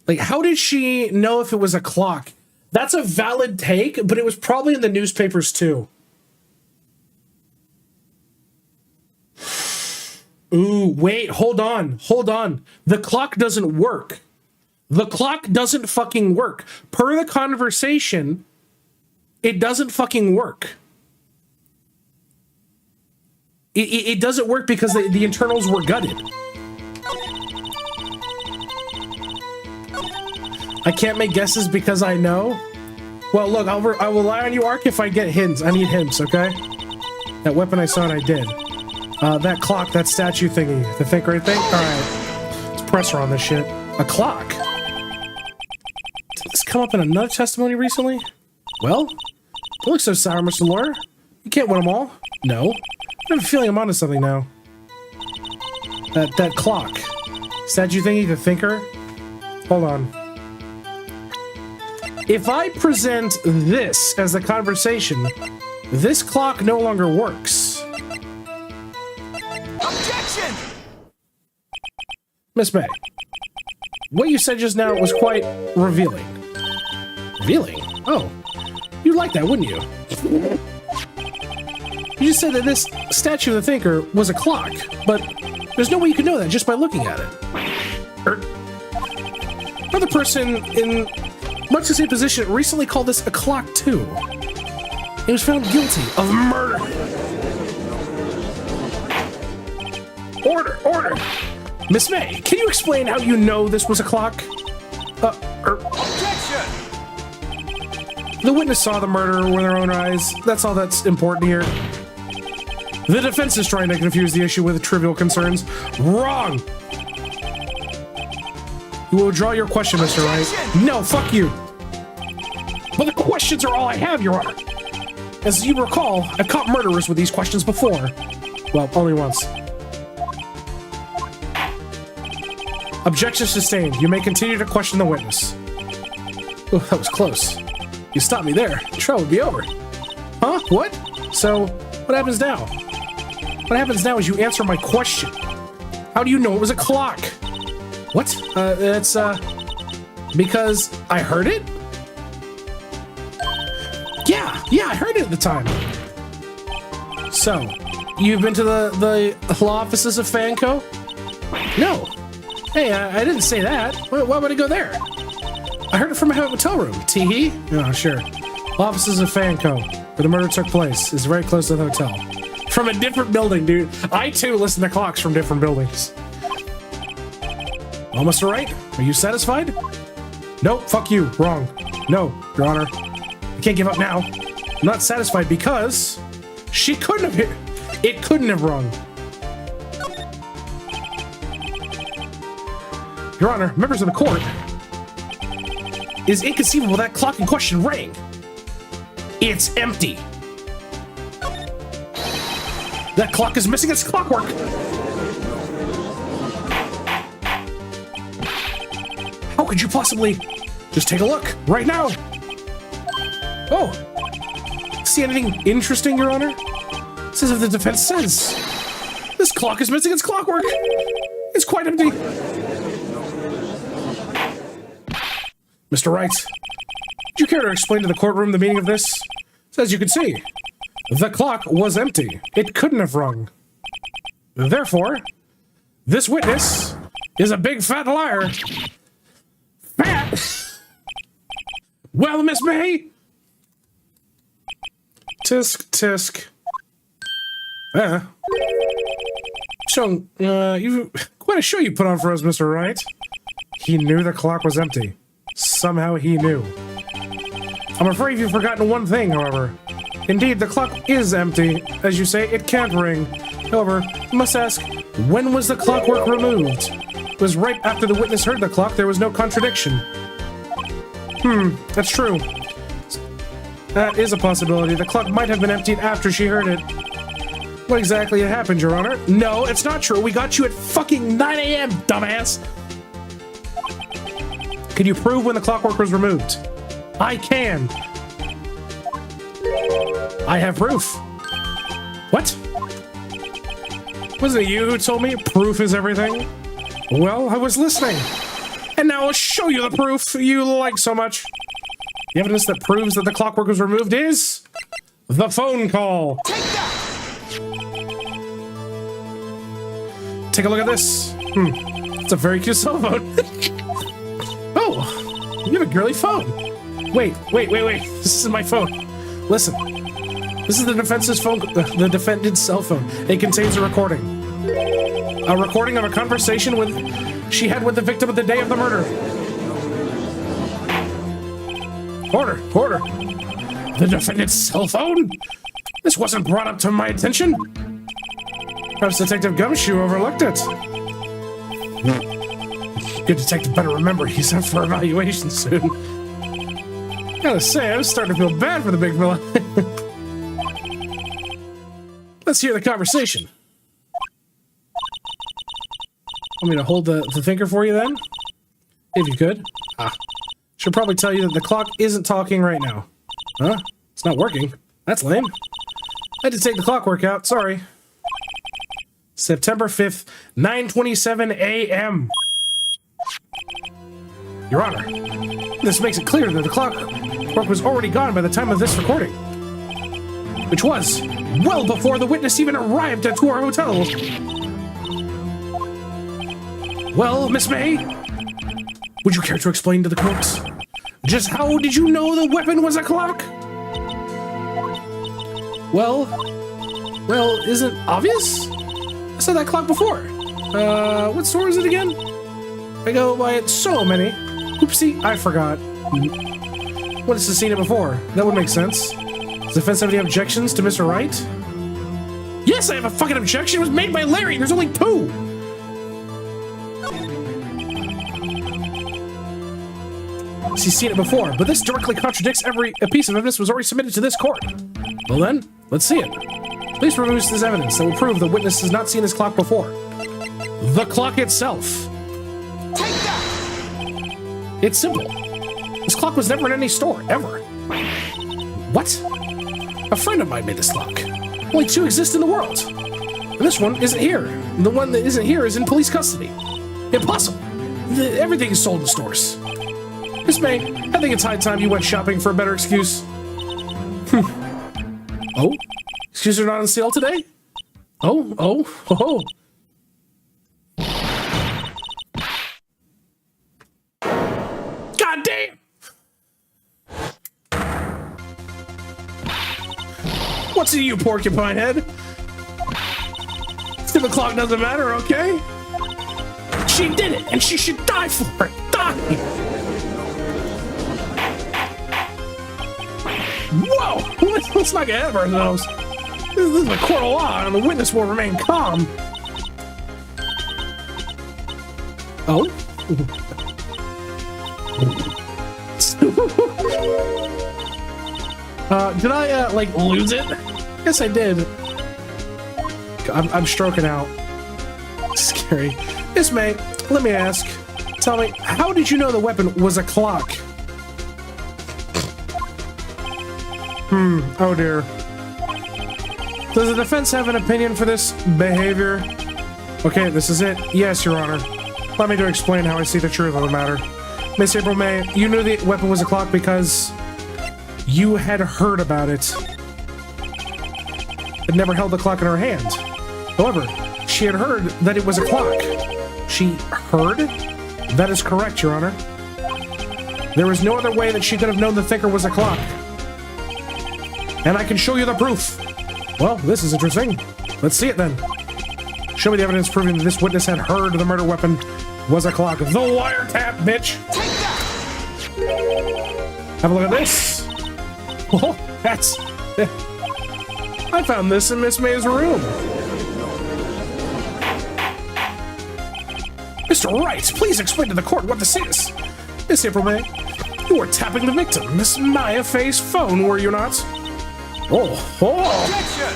Like, how did she know if it was a clock? That's a valid take, but it was probably in the newspapers too. Ooh, wait, hold on. The clock doesn't work. The clock doesn't fucking work. Per the conversation, it doesn't fucking work. It doesn't work because the internals were gutted. I can't make guesses because I know. Well, look, I will rely on you, Ark, if I get hints. I need hints, okay? That weapon I saw and I did. That clock, that statue thingy. The think right thing? Alright. Let's press her on this shit. A clock? Did this come up in another testimony recently? Well, don't look so sour, Mr. Lawyer. You can't win them all. No. I have a feeling I'm onto something now. That clock. Statue thingy, the thinker? Hold on. If I present this as the conversation, this clock no longer works. Objection! Miss May, what you said just now was quite revealing. Revealing? Oh, you'd like that, wouldn't you? You just said that this statue of the thinker was a clock, but there's no way you can know that just by looking at it. Another person in much the same position recently called this a clock too. He was found guilty of murder. Order! Miss May, can you explain how you know this was a clock? Objection! The witness saw the murder with her own eyes. That's all that's important here. The defense is trying to confuse the issue with trivial concerns. Wrong! You will withdraw your question, Mr. Wright. No, fuck you. But the questions are all I have, Your Honor. As you recall, I've caught murderers with these questions before. Well, only once. Objection sustained. You may continue to question the witness. Oh, that was close. You stopped me there. The trial would be over. Huh? What? So, what happens now? What happens now is you answer my question. How do you know it was a clock? What? It's, because I heard it? Yeah, I heard it at the time. So, you've been to the law offices of Fanco? No. Hey, I didn't say that. Why would I go there? I heard it from a hotel room. Teehee? Oh, sure. Offices of Fanco, where the murder took place, is very close to the hotel. From a different building, dude. I, too, listen to clocks from different buildings. Well, Mr. Wright, are you satisfied? Nope, fuck you. Wrong. No, Your Honor. I can't give up now. I'm not satisfied because she couldn't have... It couldn't have rung. Your Honor, members of the court, it is inconceivable that clock in question rang. It's empty. That clock is missing its clockwork. How could you possibly... Just take a look, right now. Oh. See anything interesting, Your Honor? Says if the defense says. This clock is missing its clockwork. It's quite empty. Mr. Wright, do you care to explain to the courtroom the meaning of this? As you can see, the clock was empty. It couldn't have rung. Therefore, this witness is a big fat liar. Fat! Well, Miss May? Tisk, tisk. So, quite a show you put on for us, Mr. Wright. He knew the clock was empty. Somehow he knew. I'm afraid you've forgotten one thing, however. Indeed, the clock is empty. As you say, it can't ring. However, I must ask, when was the clockwork removed? It was right after the witness heard the clock. There was no contradiction. That's true. That is a possibility. The clock might have been emptied after she heard it. What exactly had happened, Your Honor? No, it's not true. We got you at fucking 9 a.m., dumbass. Can you prove when the clockwork was removed? I can. I have proof. What? Wasn't it you who told me proof is everything? Well, I was listening. And now I'll show you the proof you like so much. The evidence that proves that the clockwork was removed is... the phone call. Take that! Take a look at this. It's a very cute cell phone. Oh, you have a girly phone. Wait. This is my phone. Listen, This is the defense's phone, the defendant's cell phone. It contains a recording. A recording of a conversation she had with the victim at the day of the murder. Order, order. The defendant's cell phone? This wasn't brought up to my attention. Perhaps Detective Gumshoe overlooked it. Good detective better remember he's up for evaluation soon. Gotta say, I was starting to feel bad for the big fella. Let's hear the conversation. Want me to hold the thinker for you then? If you could. Should probably tell you that the clock isn't talking right now. Huh? It's not working. That's lame. I had to take the clockwork out, sorry. September 5th, 9:27 a.m. Your Honor, this makes it clear that the clockwork was already gone by the time of this recording. Which was well before the witness even arrived at our hotel. Well, Miss May, would you care to explain to the court just how did you know the weapon was a clock? Well, isn't it obvious? I saw that clock before. What store is it again? I go by it so many. Oopsie, I forgot. What has seen it before? That would make sense. Does the defense have any objections to Mr. Wright? Yes, I have a fucking objection. It was made by Larry. There's only 2. He's seen it before, but this directly contradicts a piece of evidence was already submitted to this court. Well then, let's see it. Please produce this evidence that will prove the witness has not seen this clock before. The clock itself. Take that! It's simple. This clock was never in any store, ever. What? A friend of mine made this clock. Only 2 exist in the world. And this one isn't here. The one that isn't here is in police custody. Impossible. Everything is sold in stores. Miss May, I think it's high time you went shopping for a better excuse. Oh? Excuses are not on sale today? Oh. God damn! What's in you, porcupine head? Still, the clock doesn't matter, okay? She did it, and she should die for it. Die! Whoa! Let's not get ahead of ourselves. This is a court of law, and the witness will remain calm. Oh? Did I, like, lose it? Yes, I did. I'm stroking out. Scary. Miss May, let me ask. Tell me, how did you know the weapon was a clock? Oh dear. Does the defense have an opinion for this behavior? Okay, this is it. Yes, Your Honor. Allow me to explain how I see the truth of the matter. Miss April May, you knew the weapon was a clock because you had heard about it. But never held the clock in her hand. However, she had heard that it was a clock. She heard? That is correct, Your Honor. There was no other way that she could have known the thinker was a clock. And I can show you the proof. Well, this is interesting. Let's see it then. Show me the evidence proving that this witness had heard the murder weapon was a clock. The wiretap, bitch! Take that! Have a look at this. Oh, that's... I found this in Miss May's room. Mr. Wright, please explain to the court what this is. Miss April May, you were tapping the victim, Miss Maya Faye's phone, were you not? Oh. Objection!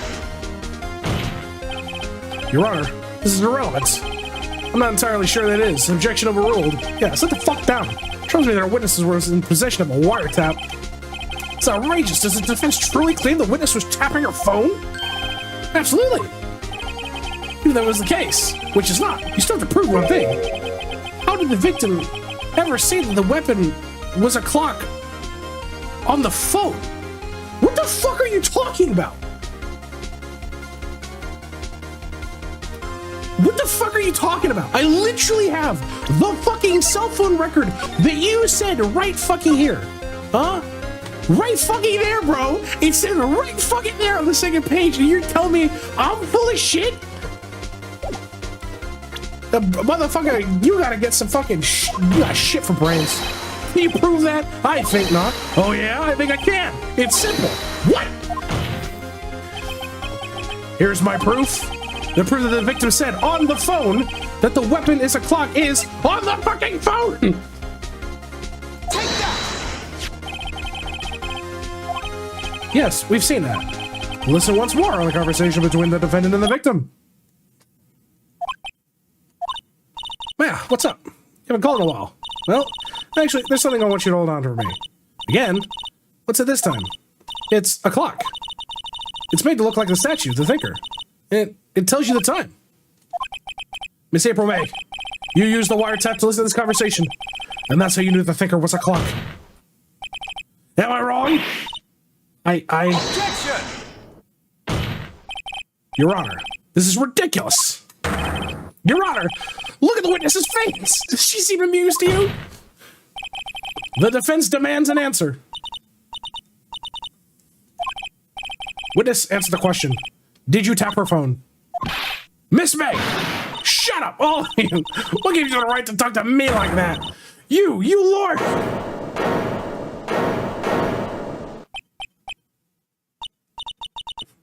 Your Honor, this is irrelevant. I'm not entirely sure that it is. Objection overruled. Yeah, sit the fuck down. Shows me that our witnesses were in possession of a wiretap. It's outrageous. Does the defense truly claim the witness was tapping her phone? Absolutely. If that was the case, which is not, you still have to prove one thing. How did the victim ever say that the weapon was a clock on the phone? What the fuck are you talking about? What the fuck are you talking about? I literally have the fucking cell phone record that you said right fucking here. Huh? Right fucking there, bro. It says right fucking there on the second page, and you're telling me I'm full of shit? The motherfucker, you gotta get some fucking you got shit for brains. Can you prove that? I think not. Oh yeah, I think I can. It's simple. What? Here's my proof. The proof that the victim said on the phone that the weapon is a clock is on the fucking phone. Take that. Yes, we've seen that. Listen once more on the conversation between the defendant and the victim. Yeah, what's up? You haven't called in a while. Well, actually, there's something I want you to hold on to for me. Again, what's it this time? It's a clock. It's made to look like the statue, the thinker. It tells you the time. Miss April May, you used the wiretap to listen to this conversation, and that's how you knew the thinker was a clock. Am I wrong? Objection! Your Honor, this is ridiculous. Your Honor, look at the witness's face. Does she seem amused to you? The defense demands an answer. Witness, answer the question. Did you tap her phone? Miss May, shut up, all of you. What gives you the right to talk to me like that? You lord.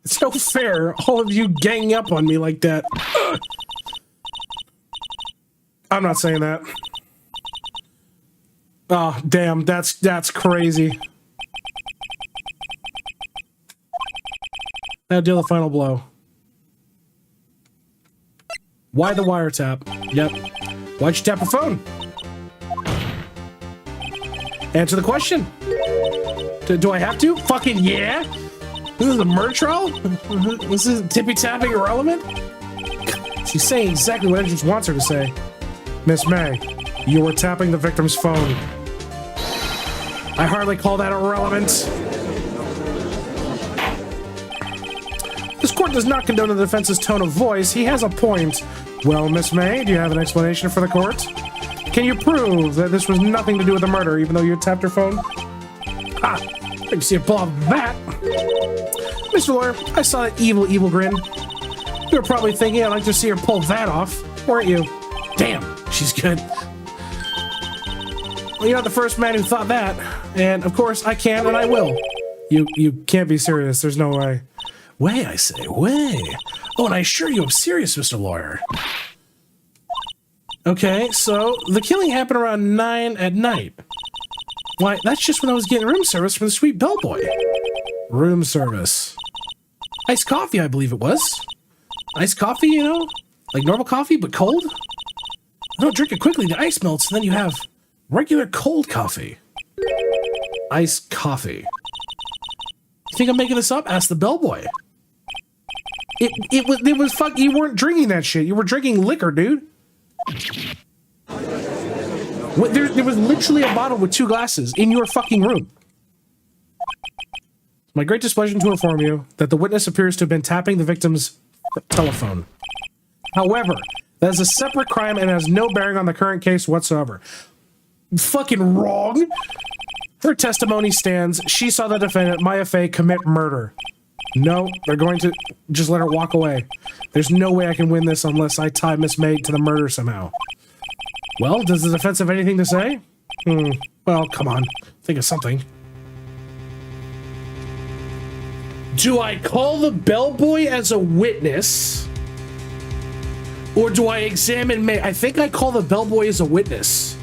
It's so fair, all of you ganging up on me like that. Ugh. I'm not saying that. Oh, damn, that's crazy. Now deal the final blow. Why the wiretap? Yep. Why'd you tap her phone? Answer the question. Do I have to? Fucking yeah? This is a murder trial? This is tippy-tapping irrelevant? She's saying exactly what Edwards wants her to say. Miss May, you were tapping the victim's phone. I hardly call that irrelevant. This court does not condone the defense's tone of voice. He has a point. Well, Miss May, do you have an explanation for the court? Can you prove that this was nothing to do with the murder, even though you tapped her phone? Ah, I can see a pull off that. Mr. Lawyer, I saw that evil grin. You were probably thinking I'd like to see her pull that off, weren't you? Damn, she's good. Well, you're not the first man who thought that. And, of course, I can and I will. You can't be serious. There's no way. Way, I say, way. Oh, and I assure you I'm serious, Mr. Lawyer. Okay, so the killing happened around 9 at night. Why, that's just when I was getting room service from the sweet bellboy. Room service. Iced coffee, I believe it was. Iced coffee, you know? Like normal coffee, but cold? I don't drink it quickly, the ice melts, and then you have regular cold coffee. Iced coffee. You think I'm making this up? Ask the bellboy. It was fuck. You weren't drinking that shit. You were drinking liquor, dude. There was literally a bottle with 2 glasses in your fucking room. It's my great displeasure to inform you that the witness appears to have been tapping the victim's telephone. However, that is a separate crime and has no bearing on the current case whatsoever. Fucking wrong. Her testimony stands. She saw the defendant, Maya Fey, commit murder. No, they're going to just let her walk away. There's no way I can win this unless I tie Miss May to the murder somehow. Well, does the defense have anything to say? Well, come on. Think of something. Do I call the bellboy as a witness? Or do I examine May? I think I call the bellboy as a witness.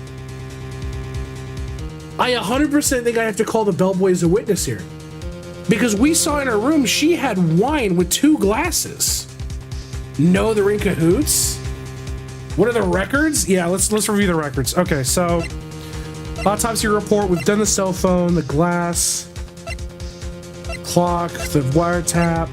I 100% think I have to call the bellboy as a witness here. Because we saw in her room she had wine with 2 glasses. No, they're in cahoots? What are the records? Yeah, let's review the records. Okay, so autopsy report, we've done the cell phone, the glass, clock, the wiretap.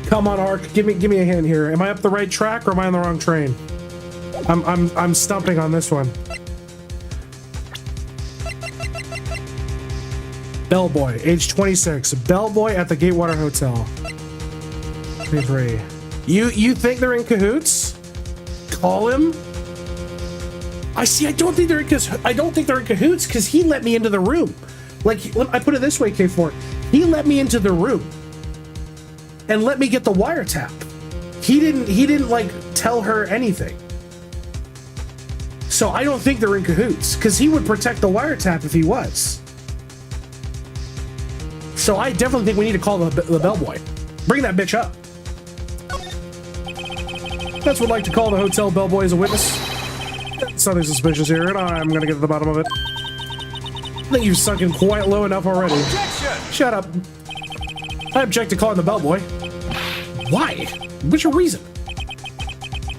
Come on, Ark, give me a hint here. Am I up the right track or am I on the wrong train? I'm stumping on this one. Bellboy, age 26. Bellboy at the Gatewater Hotel. 23. You think they're in cahoots? Call him? I see. I don't think they're in cahoots because he let me into the room. Like, I put it this way, K4. He let me into the room and let me get the wiretap. He didn't like tell her anything. So I don't think they're in cahoots because he would protect the wiretap if he was. So I definitely think we need to call the bellboy. Bring that bitch up. That's what I'd like to call the hotel bellboy as a witness. Something suspicious here, and I'm gonna get to the bottom of it. I think you've sunk in quite low enough already. Objection! Shut up. I object to calling the bellboy. Why? What's your reason?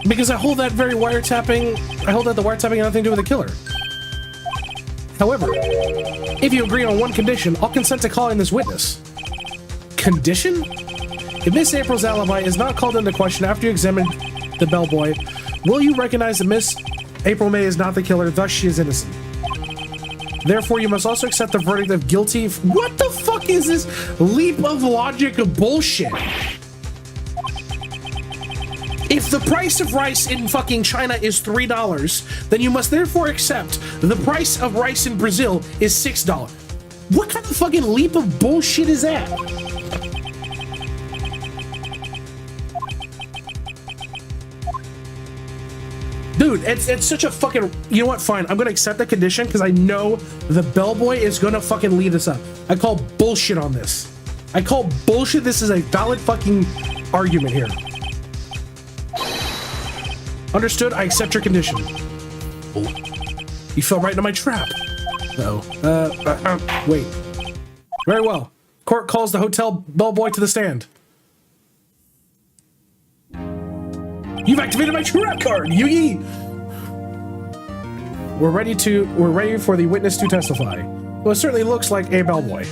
Because I hold that the wiretapping had nothing to do with the killer. However, if you agree on one condition, I'll consent to calling this witness. Condition? If Miss April's alibi is not called into question after you examine the bellboy, will you recognize that Miss April May is not the killer, thus she is innocent? Therefore, you must also accept the verdict of guilty. What the fuck is this leap of logic of bullshit? If the price of rice in fucking China is $3, then you must therefore accept the price of rice in Brazil is $6. What kind of fucking leap of bullshit is that? Dude, it's such a fucking... You know what? Fine. I'm gonna accept the condition because I know the bellboy is gonna fucking lead us up. I call bullshit on this. I call bullshit. This is a valid fucking argument here. Understood? I accept your condition. Oh, you fell right into my trap. No. Wait. Very well. Court calls the hotel bellboy to the stand. You've activated my trap card, Yugi! We're ready for the witness to testify. Well, it certainly looks like a bellboy.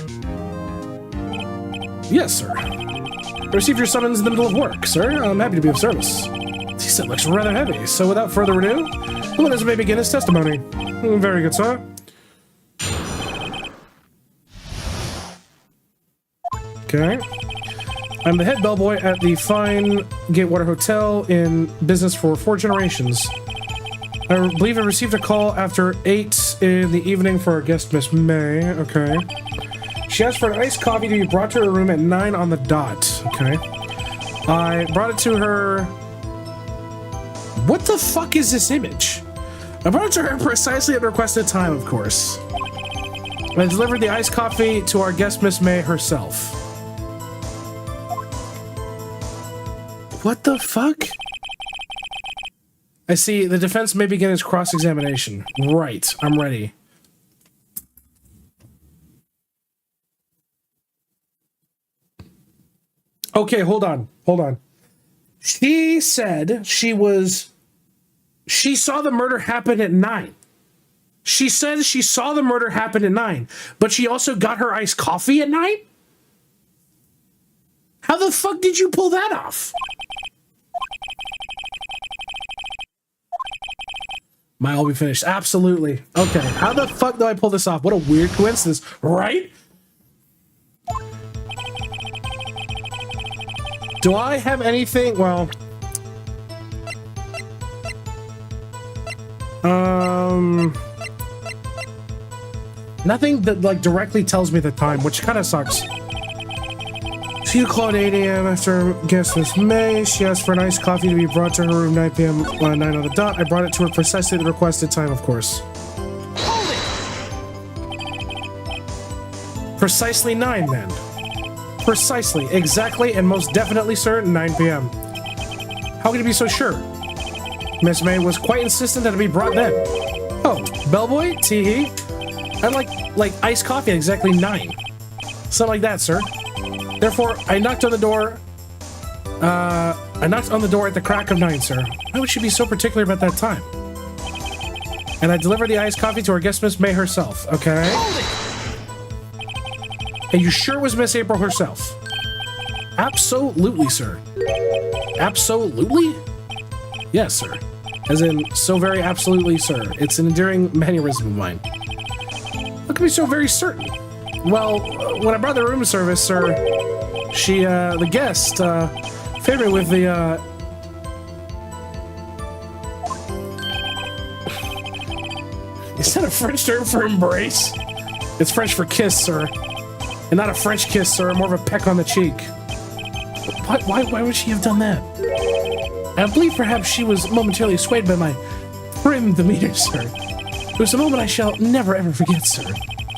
Yes, sir. I received your summons in the middle of work, sir. I'm happy to be of service. This looks rather heavy, so without further ado, the witness may begin his testimony. Very good, sir. Okay. I'm the head bellboy at the fine Gatewater Hotel in business for 4 generations. I believe I received a call after 8 in the evening for our guest, Miss May. Okay. She asked for an iced coffee to be brought to her room at 9 on the dot. Okay. I brought it to her... What the fuck is this image? I brought it to her precisely at the requested time, of course. I delivered the iced coffee to our guest, Miss May herself. What the fuck? I see. The defense may begin its cross-examination. Right. I'm ready. Okay, hold on. Hold on. She said she saw the murder happen at 9. She said she saw the murder happen at 9, but she also got her iced coffee at 9? How the fuck did you pull that off? Might all be finished. Absolutely. Okay. How the fuck do I pull this off? What a weird coincidence, right? Do I have anything? Well, nothing that like directly tells me the time, which kind of sucks. She called at 8 a.m. after guest Miss May. She asked for an iced coffee to be brought to her room 9 p.m. 9 on the dot. I brought it to her precisely at the requested time, of course. Hold it! Precisely 9, then. Precisely, exactly, and most definitely, sir, 9 p.m. How can you be so sure? Miss May was quite insistent that it be brought then. Oh, bellboy? Tee-hee? I'd like iced coffee at exactly 9. Something like that, sir. Therefore, I knocked on the door. I knocked on the door at the crack of 9, sir. Why would she be so particular about that time? And I delivered the iced coffee to our guest, Miss May herself. Okay. And you sure it was Miss April herself? Absolutely, sir. Absolutely? Yes, sir. As in, so very absolutely, sir. It's an endearing mannerism of mine. How can be so very certain? Well, when I brought the room service, sir, she, the guest, favored me with the, Is that a French term for embrace? It's French for kiss, sir. And not a French kiss, sir, more of a peck on the cheek. Why would she have done that? I believe perhaps she was momentarily swayed by my prim demeanor, sir. It was a moment I shall never ever forget, sir.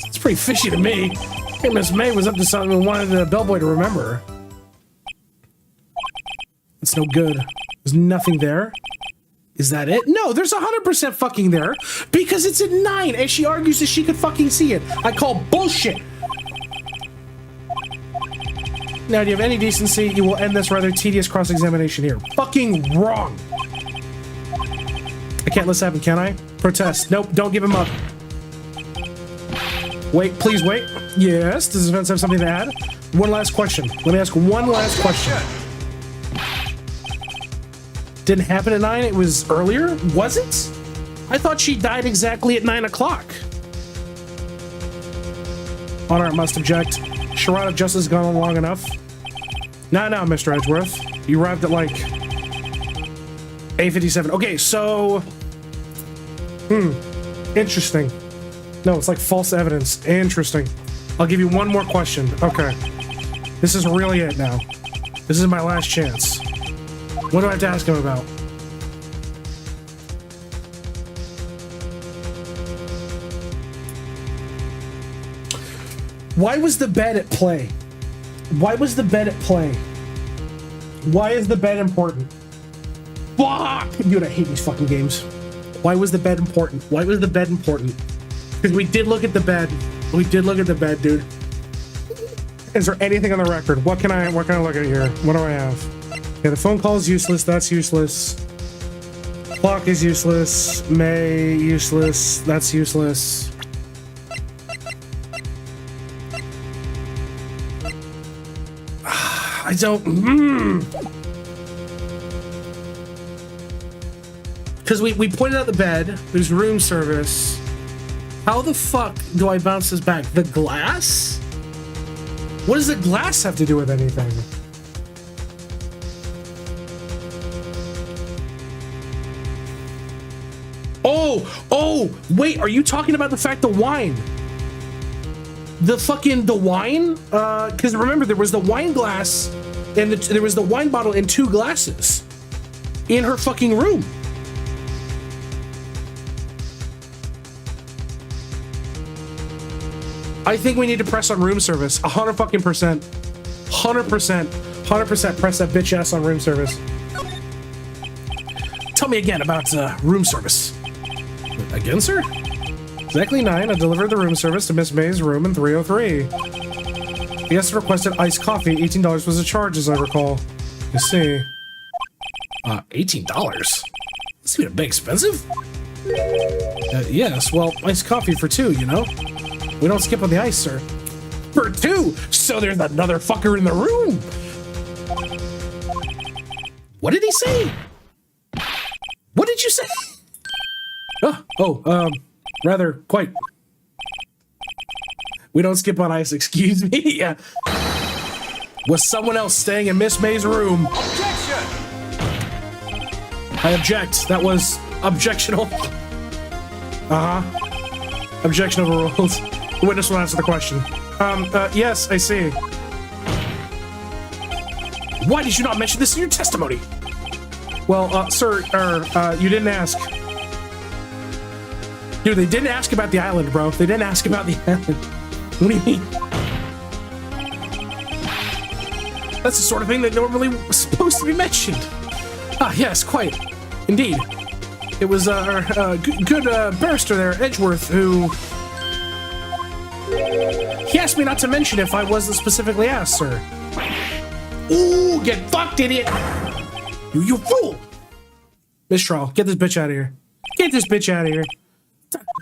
It's pretty fishy to me. I think Miss May was up to something and wanted the bellboy to remember her. It's no good. There's nothing there. Is that it? No, there's 100% fucking there because it's at 9 and she argues that she could fucking see it. I call bullshit. Now, do you have any decency? You will end this rather tedious cross-examination here. Fucking wrong. I can't let this happen, can I? Protest. Nope, don't give him up. Wait, please wait. Yes, does the defense have something to add? One last question. Let me ask one last question. Didn't happen at 9, it was earlier? Was it? I thought she died exactly at 9 o'clock. Honor must object. Charade of justice has gone on long enough. Now, Mr. Edgeworth. You arrived at like 8:57. Okay, so interesting. No, it's like false evidence. Interesting. I'll give you one more question. Okay. This is really it now. This is my last chance. What do I have to ask him about? Why was the bed at play? Why was the bed at play? Why is the bed important? Fuck! Dude, I hate these fucking games. Why was the bed important? Why was the bed important? Because we did look at the bed. We did look at the bed, dude. Is there anything on the record? What can I look at here? What do I have? Yeah, the phone call is useless. That's useless. Clock is useless. May, useless. That's useless. I don't... Because we pointed out the bed. There's room service. How the fuck do I bounce this back? The glass? What does the glass have to do with anything? Oh, wait, are you talking about the fact the wine? The wine? Because remember, there was the wine glass and there was the wine bottle in 2 glasses in her fucking room. I think we need to press on room service. 100% 100% press that bitch ass on room service. Tell me again about room service. Again, sir? Exactly 9, I delivered the room service to Miss May's room in 303. The guest requested iced coffee. $18 was the charge, as I recall. You see. $18? This would be a bit expensive? Yes, well, iced coffee for 2, you know? We don't skip on the ice, sir. For 2? So there's another fucker in the room! What did he say? What did you say? Rather, quite. We don't skip on ice, excuse me. Yeah. Was someone else staying in Miss May's room? Objection! I object. That was objectionable. Objection overruled. The witness will answer the question. Yes, I see. Why did you not mention this in your testimony? Well, sir, you didn't ask. Dude, they didn't ask about the island, bro. They didn't ask about the island. What do you mean? That's the sort of thing that normally was supposed to be mentioned. Yes, quite. Indeed. It was our good barrister there, Edgeworth, who... He asked me not to mention if I wasn't specifically asked, sir. Ooh, get fucked, idiot! You fool! Mistrial, get this bitch out of here. Get this bitch out of here.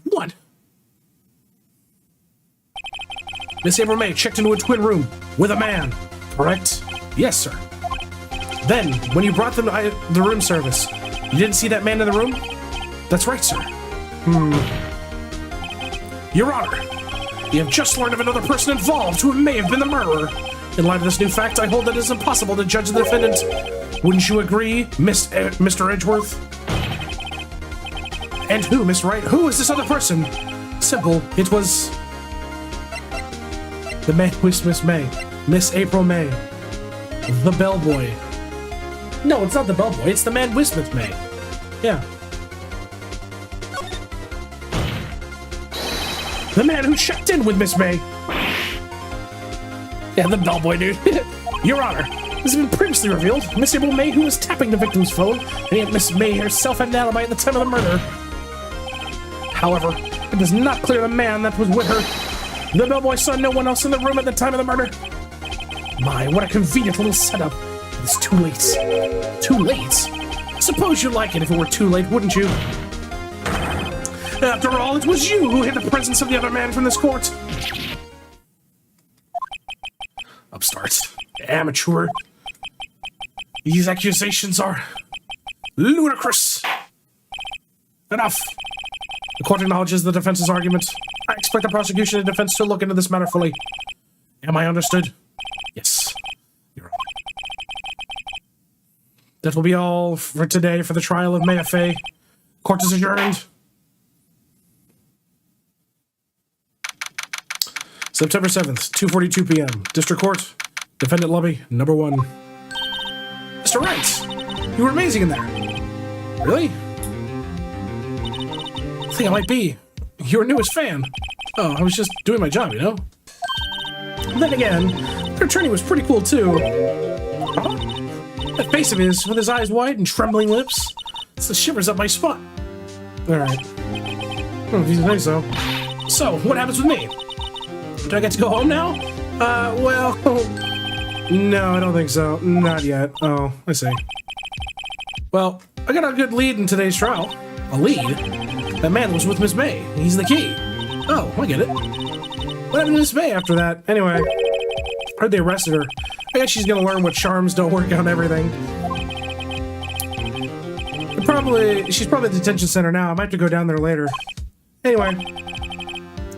What? Miss April May checked into a twin room with a man, correct? Yes, sir. Then, when you brought them to the room service, you didn't see that man in the room? That's right, sir. Your Honor, you have just learned of another person involved who may have been the murderer. In light of this new fact, I hold that it is impossible to judge the defendant. Wouldn't you agree, Mr. Edgeworth? And who, Miss Wright? Who is this other person? Simple. It was... the man with Miss May. Miss April May. The bellboy. No, it's not the bellboy. It's the man with Miss May. Yeah. The man who checked in with Miss May. Yeah, the bellboy, dude. Your Honor, this has been previously revealed. Miss April May, who was tapping the victim's phone, and yet Miss May herself had an alibi at the time of the murder. However, it does not clear the man that was with her. The bellboy saw no one else in the room at the time of the murder. My, what a convenient little setup. It's too late. Too late? Suppose you'd like it if it were too late, wouldn't you? After all, it was you who hid the presence of the other man from this court. Upstart. Amateur. These accusations are ludicrous. Enough. The court acknowledges the defense's argument. I expect the prosecution and defense to look into this matter fully. Am I understood? Yes. Your Honor. That will be all for today for the trial of Maya Fey. Court is adjourned. September 7th, 2:42 p.m. District Court, Defendant Lobby, number 1. Mr. Wright, you were amazing in there. Really? I think I might be your newest fan. Oh, I was just doing my job, you know? Then again, their attorney was pretty cool, too. That face of his, with his eyes wide and trembling lips, it's the shivers up my spine. Alright. If you say so. So, what happens with me? Do I get to go home now? Well... No, I don't think so. Not yet. Oh, I see. Well, I got a good lead in today's trial. A lead? That man was with Miss May. He's the key. Oh, I get it. What happened to Miss May after that? Anyway, I heard they arrested her. I guess she's gonna learn what charms don't work on everything. She's probably at the detention center now. I might have to go down there later. Anyway,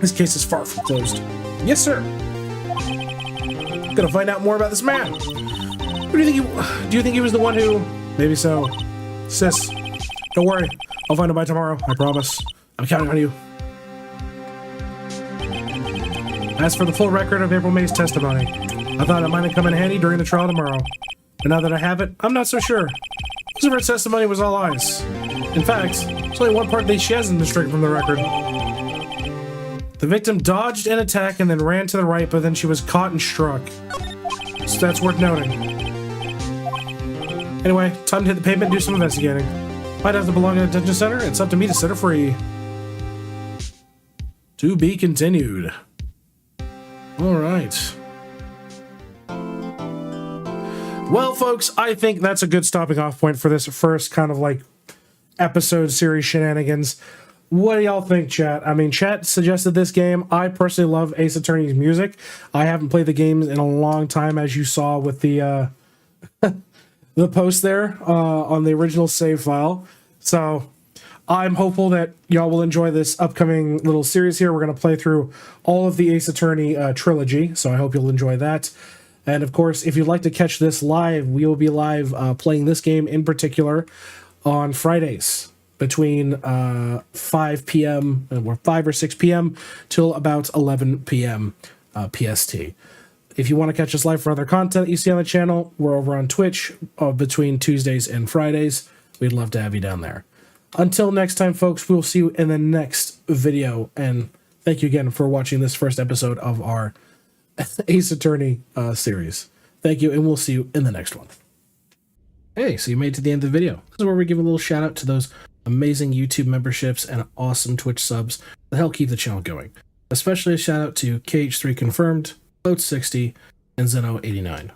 this case is far from closed. Yes, sir. Gonna find out more about this man. What do you think he was the one who... Maybe so. Sis, don't worry. I'll find him by tomorrow. I promise. I'm counting on you. As for the full record of April May's testimony, I thought it might have come in handy during the trial tomorrow. But now that I have it, I'm not so sure. Most of her testimony was all lies. In fact, there's only one part that she hasn't been stricken from the record. The victim dodged an attack and then ran to the right, but then she was caught and struck. So that's worth noting. Anyway, time to hit the pavement and do some investigating. Might have to belong in a detention center. It's up to me to set her free. To be continued. Alright. Well, folks, I think that's a good stopping off point for this first kind of like episode series shenanigans. What do y'all think, chat? I mean, chat suggested this game. I personally love Ace Attorney's music. I haven't played the games in a long time, as you saw with the the post there on the original save file. So I'm hopeful that y'all will enjoy this upcoming little series here. We're going to play through all of the Ace Attorney trilogy, so I hope you'll enjoy that. And of course, if you'd like to catch this live, we will be live playing this game in particular on Fridays between 5 p.m. or 5 or 6 p.m. till about 11 p.m. PST. If you want to catch us live for other content that you see on the channel, we're over on Twitch between Tuesdays and Fridays. We'd love to have you down there. Until next time, folks, we'll see you in the next video. And thank you again for watching this first episode of our Ace Attorney series. Thank you, and we'll see you in the next one. Hey, so you made it to the end of the video. This is where we give a little shout out to those amazing YouTube memberships and awesome Twitch subs that help keep the channel going. Especially a shout out to KH3 Confirmed, Boat60, and Zeno89.